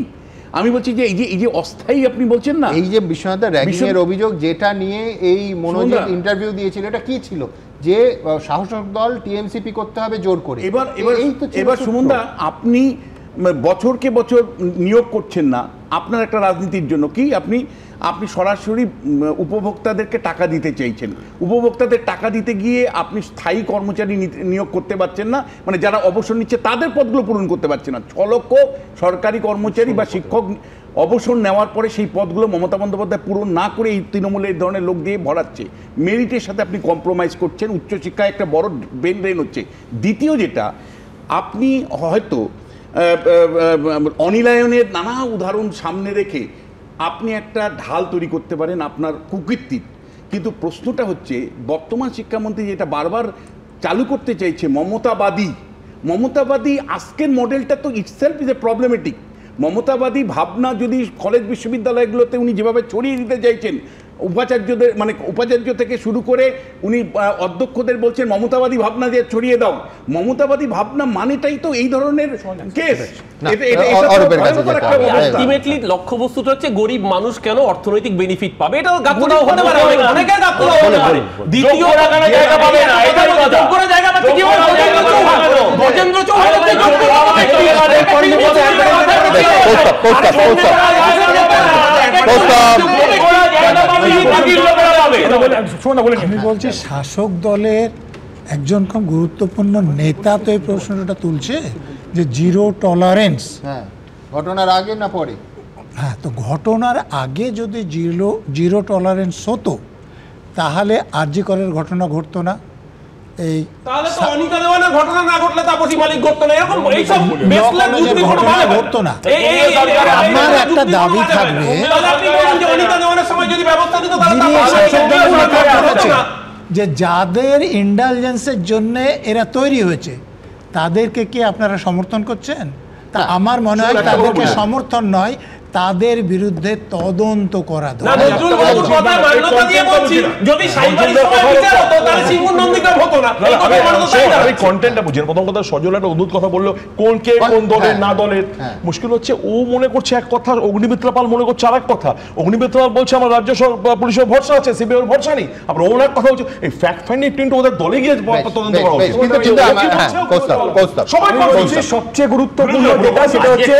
আমি বলছি যে এই যে অস্থায়ী আপনি বলছেন না, এই যে বিশ্বনাথের র্যাগিংয়ের অভিযোগ যেটা নিয়ে এই মনোজিৎ ইন্টারভিউ দিয়েছিল, এটা কি ছিল? যে শাসক দল টিএমসিপি করতে হবে জোর করে। এবার সুমনদা, আপনি বছরকে বছর নিয়োগ করছেন না আপনার একটা রাজনীতির জন্য, কি আপনি সরাসরি উপভোক্তাদেরকে টাকা দিতে চাইছেন। উপভোক্তাদের টাকা দিতে গিয়ে আপনি স্থায়ী কর্মচারী নিয়োগ করতে পারছেন না, মানে যারা অবসর নিচ্ছে তাদের পদগুলো পূরণ করতে পারছেন না। 6 লক্ষ সরকারি কর্মচারী বা শিক্ষক অবসর নেওয়ার পরে সেই পদগুলো মমতা বন্দ্যোপাধ্যায় পূরণ না করে এই তৃণমূলের এই ধরনের লোক দিয়ে ভরাচ্ছে। মেরিটের সাথে আপনি কম্প্রোমাইজ করছেন, উচ্চশিক্ষায় একটা বড় ব্রেন ড্রেন হচ্ছে। দ্বিতীয় যেটা, আপনি হয়তো অনিলায়নের নানা উদাহরণ সামনে রেখে আপনি একটা ঢাল তৈরি করতে পারেন আপনার কুকীর্তির, কিন্তু প্রশ্নটা হচ্ছে বর্তমান শিক্ষামন্ত্রী যেটা বারবার চালু করতে চাইছে মমতাবাদী আজকের মডেলটা তো ইটসেলফ ইজ এ প্রবলেমেটিক। মমতাবাদী ভাবনা যদি কলেজ বিশ্ববিদ্যালয়গুলোতে উনি যেভাবে ছড়িয়ে দিতে চাইছেন, উপাচার্যদের মানে উপাচার্য থেকে শুরু করে উনি অধ্যক্ষদের বলছেন মমতাবাদী ভাবনা দিয়ে ছড়িয়ে দাও। মমতাবাদী ভাবনা মানেটাই তো এই ধরনের কেস। আলটিমেটলি লক্ষ্যবস্তুটা হচ্ছে গরিব মানুষ কেন অর্থনৈতিক বেনিফিট পাবে, এটা গাত্রদাও হতে পারে, অনেকে গাত্রদাও হতে পারে। দ্বিতীয় জায়গা পাবে না, এটাই কথা। যোগ্য জায়গা পাবে কি হবে? গজেন্দ্র চৌহান আমি বলছি শাসক দলের একজন খুব গুরুত্বপূর্ণ নেতা তো এই প্রশ্নটা তুলছে যে জিরো টলারেন্স। ঘটনার আগে না পরে? হ্যাঁ, তো ঘটনার আগে যদি জিরো টলারেন্স হতো তাহলে আরজি করের ঘটনা ঘটতো না। এই তাহলে তো অনিতা দেওয়ানের ঘটনা না ঘটলে তাপসী মালিক ঘটতো না, এরকম এই সব বেসলাইন যুক্তি ঘটনা ঘটতো না। আমার একটা দাবি থাকবে, অনিতা দেওয়ানের সময় যদি ব্যবস্থা দিত যে যাদের ইন্টেলিজেন্সের জন্য এরা তৈরি হয়েছে তাদেরকে কি আপনারা সমর্থন করছেন? তা আমার মনে হয় তাদেরকে সমর্থন নয়, তাদের বিরুদ্ধে তদন্ত করা মুশকিল হচ্ছে ও মনে করছে এক কথা, অগ্নিমিত্রা পাল মনে করছে আরেক কথা। অগ্নিমিত্রা পাল বলছে আমার রাজ্য পুলিশের ভরসা আছে, সিবিআইয়ের ভরসা নেই। আবার ওর এক কথা হচ্ছে এই ফ্যাক্ট ফাইন্ডিং টিম ওদের দলে গিয়ে তদন্ত করা উচিত। সবচেয়ে গুরুত্বপূর্ণ যেটা সেটা হচ্ছে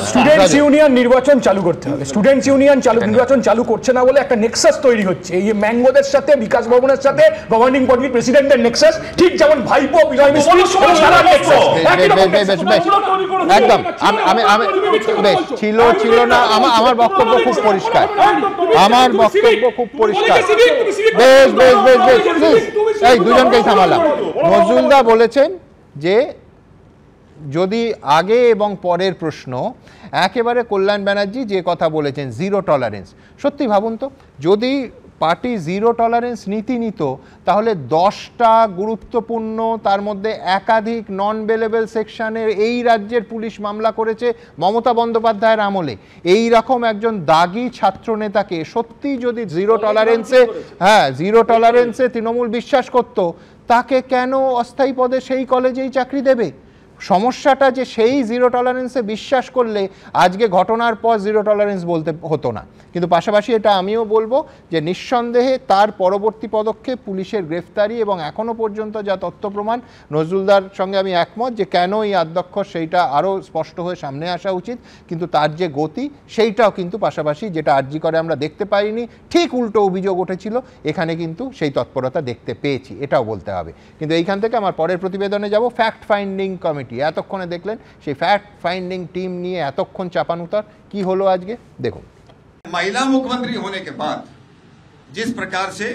স্টুডেন্টস ইউনিয়ন নির্বাচন চালু করতে হবে। স্টুডেন্টস ইউনিয়ন নির্বাচন চালু করছে না বলে একটা নেক্সাস তৈরি হচ্ছে, এই ম্যাঙ্গোদের সাথে, বিকাশ ভবনের সাথে, গভর্নিং বডির প্রেসিডেন্টের নেক্সাস, ঠিক যেমন ভাইপো বিজয় মিশ্র একদম। ছিল না। আমার বক্তব্য খুব পরিষ্কার, আমার বক্তব্য খুব পরিষ্কার। বেশ বেশ বেশ বেশ, এই দুজনকেই থামালাম। নজরুলদা বলেছেন যে যদি আগে এবং পরের প্রশ্ন একেবারে কল্যাণ ব্যানার্জি যে কথা বলেছেন জিরো টলারেন্স, সত্যি ভাবুন তো যদি পার্টি জিরো টলারেন্স নীতি নিত তাহলে 10টা গুরুত্বপূর্ণ তার মধ্যে একাধিক নন বেলেবল সেকশনের এই রাজ্যের পুলিশ মামলা করেছে মমতা বন্দ্যোপাধ্যায়ের আমলে। এই রকম একজন দাগি ছাত্রনেতাকে সত্যি যদি জিরো টলারেন্সে তৃণমূল বিশ্বাস করত, তাকে কেন অস্থায়ী পদে সেই কলেজেই চাকরি দেবে? সমস্যাটা যে সেই জিরো টলারেন্সে বিশ্বাস করলে আজকে ঘটনার পর জিরো টলারেন্স বলতে হতো না। কিন্তু পাশাপাশি এটা আমিও বলবো যে নিঃসন্দেহে তার পরবর্তী পদক্ষেপ পুলিশের গ্রেফতারি এবং এখনও পর্যন্ত যা তথ্য প্রমাণ, নজরুলদার সঙ্গে আমি একমত যে কেন এই আদ্যক্ষর সেইটা আরও স্পষ্ট হয়ে সামনে আসা উচিত। কিন্তু তার যে গতি সেইটাও কিন্তু পাশাপাশি যেটা আরজি করে আমরা দেখতে পাইনি, ঠিক উল্টো অভিযোগ উঠেছিল, এখানে কিন্তু সেই তৎপরতা দেখতে পেয়েছি, এটাও বলতে হবে। কিন্তু এইখান থেকে আমার পরের প্রতিবেদনে যাব। ফ্যাক্ট ফাইন্ডিং কমিটি এতক্ষণে দেখলেন, সেই ফ্যাক্ট ফাইন্ডিং টিম নিয়ে এতক্ষণ চাপানুতার কি হলো আজকে দেখুন। महिला मुख्यमंत्री होने के बाद जिस प्रकार से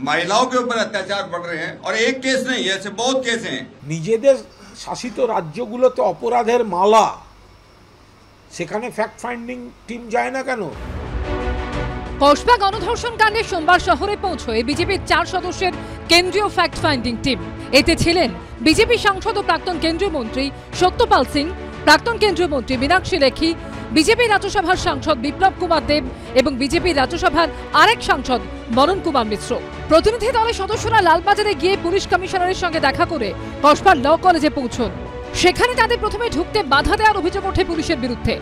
महिलाओं के ऊपर अत्याचार बढ़ रहे हैं, और एक केस नहीं ऐसे बहुत केस हैं। নিজেদের শাসিত রাজ্যগুলোতে অপরাধের মালা, সেখানে ফ্যাক্ট ফাইন্ডিং টিম যায় না কেন? কসবা গণধর্ষণ কাণ্ডে সোমবার শহরে পৌঁছয় বিজেপির 4 সদস্যের কেন্দ্রীয় ফ্যাক্ট ফাইন্ডিং টিম। এতে ছিলেন বিজেপি সাংসদ ও প্রাক্তন কেন্দ্রীয় মন্ত্রী সত্যপাল সিং, প্রাক্তন কেন্দ্রীয় মন্ত্রী মীনাক্ষী লেখি, বিজেপি রাজ্যসভার সাংসদ বিপ্লব কুমার দেব এবং বিজেপি রাজ্যসভার আরেক সাংসদ বরুণ কুমার মিশ্র। প্রতিনিধি দলের সদস্যরা লালবাজারে গিয়ে পুলিশ কমিশনারের সঙ্গে দেখা করে কসবার ল কলেজে পৌঁছন। সেখানে তাদের প্রথমে ঢুকতে বাধা দেওয়ার অভিযোগ ওঠে পুলিশের বিরুদ্ধে।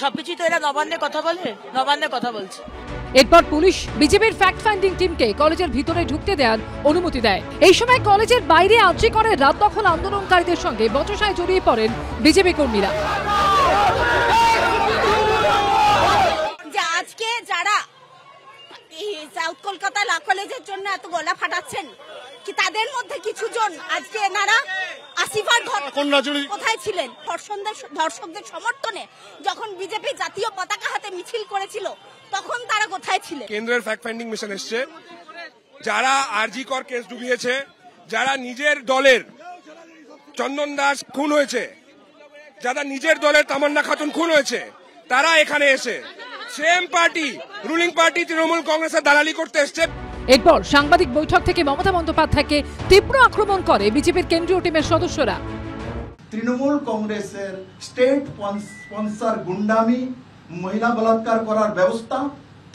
সবকিছু তো এরা নবান্নে কথা বলে, নবান্নে কথা বলছে। এরপর পুলিশ বিজেপির ফ্যাক্ট ফাইন্ডিং টিমকে কলেজের ভিতরে ঢুকতে দেওয়ার অনুমতি দেয়। এই সময় কলেজের বাইরে আর্জি করে রাত দখল আন্দোলনকারীদের সঙ্গে বচসায় জড়িয়ে পড়েন বিজেপি কর্মীরা। আজকে যারা সাউথ কলকাতা ল কলেজের জন্য এত গলা ফাটাচ্ছেন, কি তাদের মধ্যে কিছু জন আজকে এনারা আসিফার কোথায় ছিলেন? ধর্ষকদের সমর্থনে যখন বিজেপি জাতীয় পতাকা হাতে মিছিল করেছিল তখন তারা কোথায় ছিলেন? কেন্দ্রের ফ্যাক্ট ফাইন্ডিং মিশন এসছে, যারা আরজি কর কেস ডুবিয়েছে, যারা নিজের দলের চন্দন দাস খুন হয়েছে, যারা নিজের দলের তামান্না খাতুন খুন হয়েছে, তারা এখানে এসে same party ruling party Trinamool কংগ্রেসের দালালি করতে এসছে। এরপর সাংবাদিক বৈঠক থেকে মমতা বন্দ্যোপাধ্যায়কে তীব্র আক্রমণ করে বিজেপির কেন্দ্রীয় টিমের সদস্যরা। তৃণমূল কংগ্রেসের স্টেট স্পন্সর গুন্ডামি, মহিলা বলাৎকার করার ব্যবস্থা,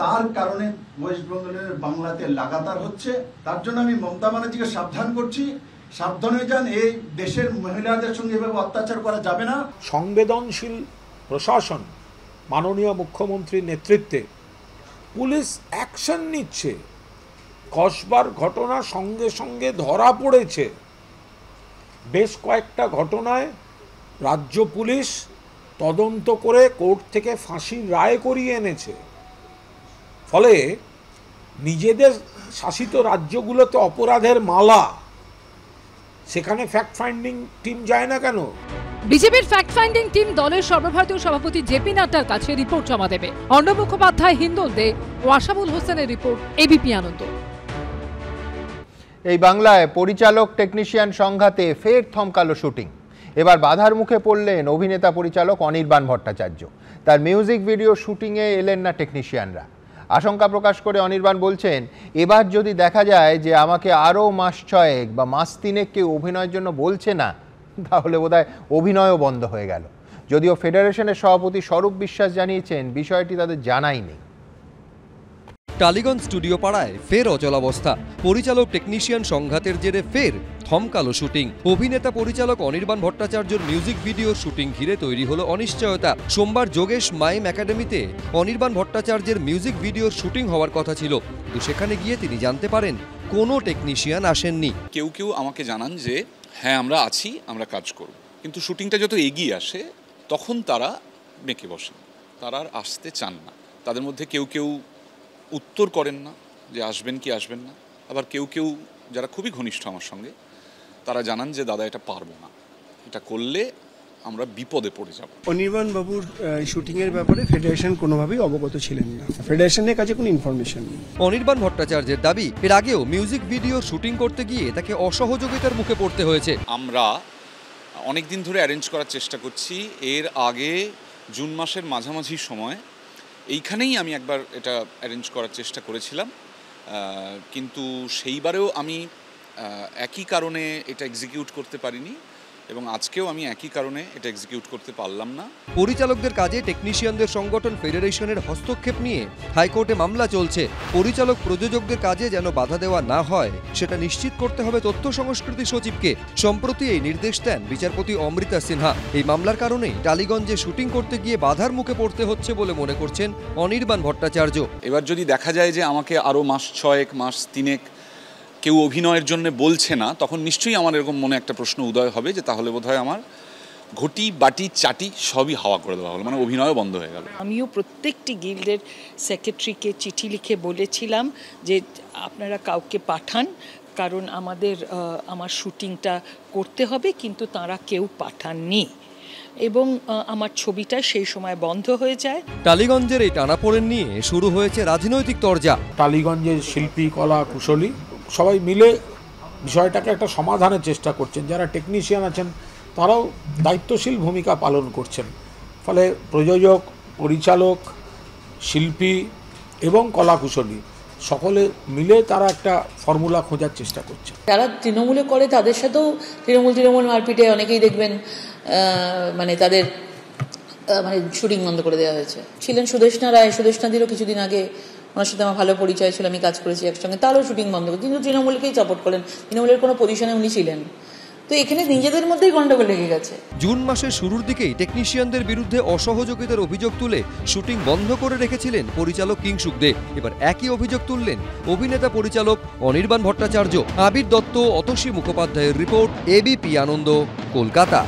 তার কারণে ওয়েস্ট বেঙ্গলের বাংলাতে লাগাতার হচ্ছে। তার জন্য আমি মমতা ব্যানার্জিকে সাবধান করছি, সাবধান হয়ে যান, এই দেশের মহিলাদের সঙ্গে এভাবে অত্যাচার করা যাবে না। সংবেদনশীল প্রশাসন মাননীয় মুখ্যমন্ত্রীর নেতৃত্বে পুলিশ অ্যাকশন নিচ্ছে। কসবার ঘটনা সঙ্গে সঙ্গে ধরা পড়েছে। বেশ কয়েকটা ঘটনায় রাজ্য পুলিশ তদন্ত করে কোর্ট থেকে ফাঁসির রায় করিয়ে এনেছে। ফলে নিজেদের শাসিত রাজ্যগুলোতে অপরাধের মালা, সেখানে ফ্যাক্ট ফাইন্ডিং টিম যায় না কেন? বিজেপির ফ্যাক্ট ফাইন্ডিং টিম দলের সর্বভারতীয় সভাপতি জেপি নাড্ডার কাছে রিপোর্ট জমা দেবে। অর্ণব মুখোপাধ্যায়, হিন্দোল দে ও আশাবুল হোসেনের রিপোর্ট, এবিপি আনন্দ। এই বাংলায় পরিচালক টেকনিশিয়ান সংঘাতে ফের থমকালো শুটিং। এবার বাধার মুখে পড়লেন অভিনেতা পরিচালক অনির্বাণ ভট্টাচার্য। তার মিউজিক ভিডিও শুটিংয়ে এলেন না টেকনিশিয়ানরা। আশঙ্কা প্রকাশ করে অনির্বাণ বলছেন, এবার যদি দেখা যায় যে আমাকে আরও মাস 6 বা মাস 3 কেউ অভিনয়ের জন্য বলছে না, তাহলে বোধহয় অভিনয়ও বন্ধ হয়ে গেল। যদিও ফেডারেশনের সভাপতি স্বরূপ বিশ্বাস জানিয়েছেন বিষয়টি তাদের জানাই নেই। টালিগঞ্জ স্টুডিও পাড়ায় ফের অচলাবস্থা, পরিচালক টেকনিশিয়ান সংঘাতের জেরে ফের থমকালো শুটিং। অভিনেতা পরিচালক অনির্বাণ ভট্টাচার্যর মিউজিক ভিডিওর শুটিং ঘিরে তৈরি হলো অনিশ্চয়তা। সোমবার যোগেশ মাইম একাডেমিতে অনির্বাণ ভট্টাচার্যের মিউজিক ভিডিওর শুটিং হওয়ার কথা ছিল, কিন্তু সেখানে গিয়ে তিনি জানতে পারেন কোনো টেকনিশিয়ান আসেননি। কেউ কেউ আমাকে জানান যে হ্যাঁ আমরা আছি, আমরা কাজ করব, কিন্তু শুটিংটা যত এগিয়ে আসে তখন তারা বেঁকে বসেন, তারা আর আসতে চান না। তাদের মধ্যে কেউ কেউ উত্তর করেন না যে আসবেন কি আসবেন না, আবার কেউ কেউ যারা খুবই ঘনিষ্ঠ আমার সঙ্গে তারা জানান যে দাদা এটা পারবো না, এটা করলে আমরা বিপদে পড়ে যাব। অনির্বাণ বাবুর শুটিংয়ের ব্যাপারে ফেডারেশন কোনোভাবেই অবগত ছিলেন না, ফেডারেশনের কাছে কোনো ইনফরমেশন নেই। অনির্বাণ ভট্টাচার্যের দাবি, এর আগেও মিউজিক ভিডিও শুটিং করতে গিয়ে তাকে অসহযোগিতার মুখে পড়তে হয়েছে। আমরা অনেক দিন ধরে অ্যারেঞ্জ করার চেষ্টা করছি, এর আগে জুন মাসের মাঝামাঝি সময় এইখানেই আমি একবার এটা অ্যারেঞ্জ করার চেষ্টা করেছিলাম, কিন্তু সেইবারেও আমি একই কারণে এটা এক্সিকিউট করতে পারিনি এবং আজকেও আমি একই কারণে এটা এক্সিকিউট করতে পারলাম না। পরিচালকদের কাজে টেকনিশিয়ানদের সংগঠন ফেডারেশনের হস্তক্ষেপ নিয়ে হাইকোর্টে মামলা চলছে। পরিচালক প্রযোজকদের কাজে যেন বাধা দেওয়া না হয় সেটা নিশ্চিত করতে হবে তথ্য সংস্কৃতি সচিবকে। সম্প্রতি এই নির্দেশ দেন বিচারপতি অমৃতা সিনহা। এই মামলার কারণেই টালিগঞ্জে শুটিং করতে গিয়ে বাধার মুখে পড়তে হচ্ছে বলে মনে করছেন অনির্বাণ ভট্টাচার্য। এবার যদি দেখা যায় যে আমাকে আরও মাস 6 মাস 3 কেউ অভিনয়ের জন্য বলছে না, তখন নিশ্চয়ই আমার এরকম মনে একটা প্রশ্ন উদয় হবে যে তাহলে বোধহয় আমার ঘটি বাটি চাটি সবই হাওয়া করে দেওয়া হলো, মানে অভিনয়ও বন্ধ হয়ে গেল। আমিও প্রত্যেকটি গিল্ডের সেক্রেটারিকে চিঠি লিখে বলেছিলাম যে আপনারা কাউকে পাঠান, কারণ আমার শুটিংটা করতে হবে, কিন্তু তারা কেউ পাঠাননি এবং আমার ছবিটা সেই সময় বন্ধ হয়ে যায়। টালিগঞ্জের এই টানাপোড়েন নিয়ে শুরু হয়েছে রাজনৈতিক তরজা। টালিগঞ্জের শিল্পী, কলা কুশলী সবাই মিলে বিষয়টাকে একটা সমাধানের চেষ্টা করছেন। যারা টেকনিশিয়ান আছেন তারাও দায়িত্বশীল ভূমিকা পালন করছেন, ফলে প্রযোজক, পরিচালক, শিল্পী এবং কলা কুশলী সকলে মিলে তারা একটা ফর্মুলা খোঁজার চেষ্টা করছে। যারা তৃণমূলে করে তাদের সাথেও তৃণমূল মারপিটে অনেকেই দেখবেন মানে তাদের শুটিং বন্ধ করে দেওয়া হয়েছে। ছিলেন সুদেষ্ণা রায়, সুদেষ্ণাদিরও কিছুদিন আগে ওনার সাথে আমার ভালো পরিচয় ছিল, আমি কাজ করেছি একসঙ্গে, তারও শুটিং বন্ধ করে, কিন্তু তৃণমূলকেই সাপোর্ট করেন, তৃণমূলের কোনো পজিশনে উনি ছিলেন। তো এখানে নিজেদের মধ্যেই গন্ডগোল লেগে গেছে। জুন মাসের শুরুর দিকেই টেকনিশিয়ানদের বিরুদ্ধে অসহযোগিতার অভিযোগ তুলে শুটিং বন্ধ করে রেখেছিলেন পরিচালক কিংসুক দে। এবার একই অভিযোগ তুললেন অভিনেতা পরিচালক অনির্বাণ ভট্টাচার্য। আবির দত্ত, অতসী মুখোপাধ্যায়ের রিপোর্ট, এবিপি আনন্দ, কলকাতা।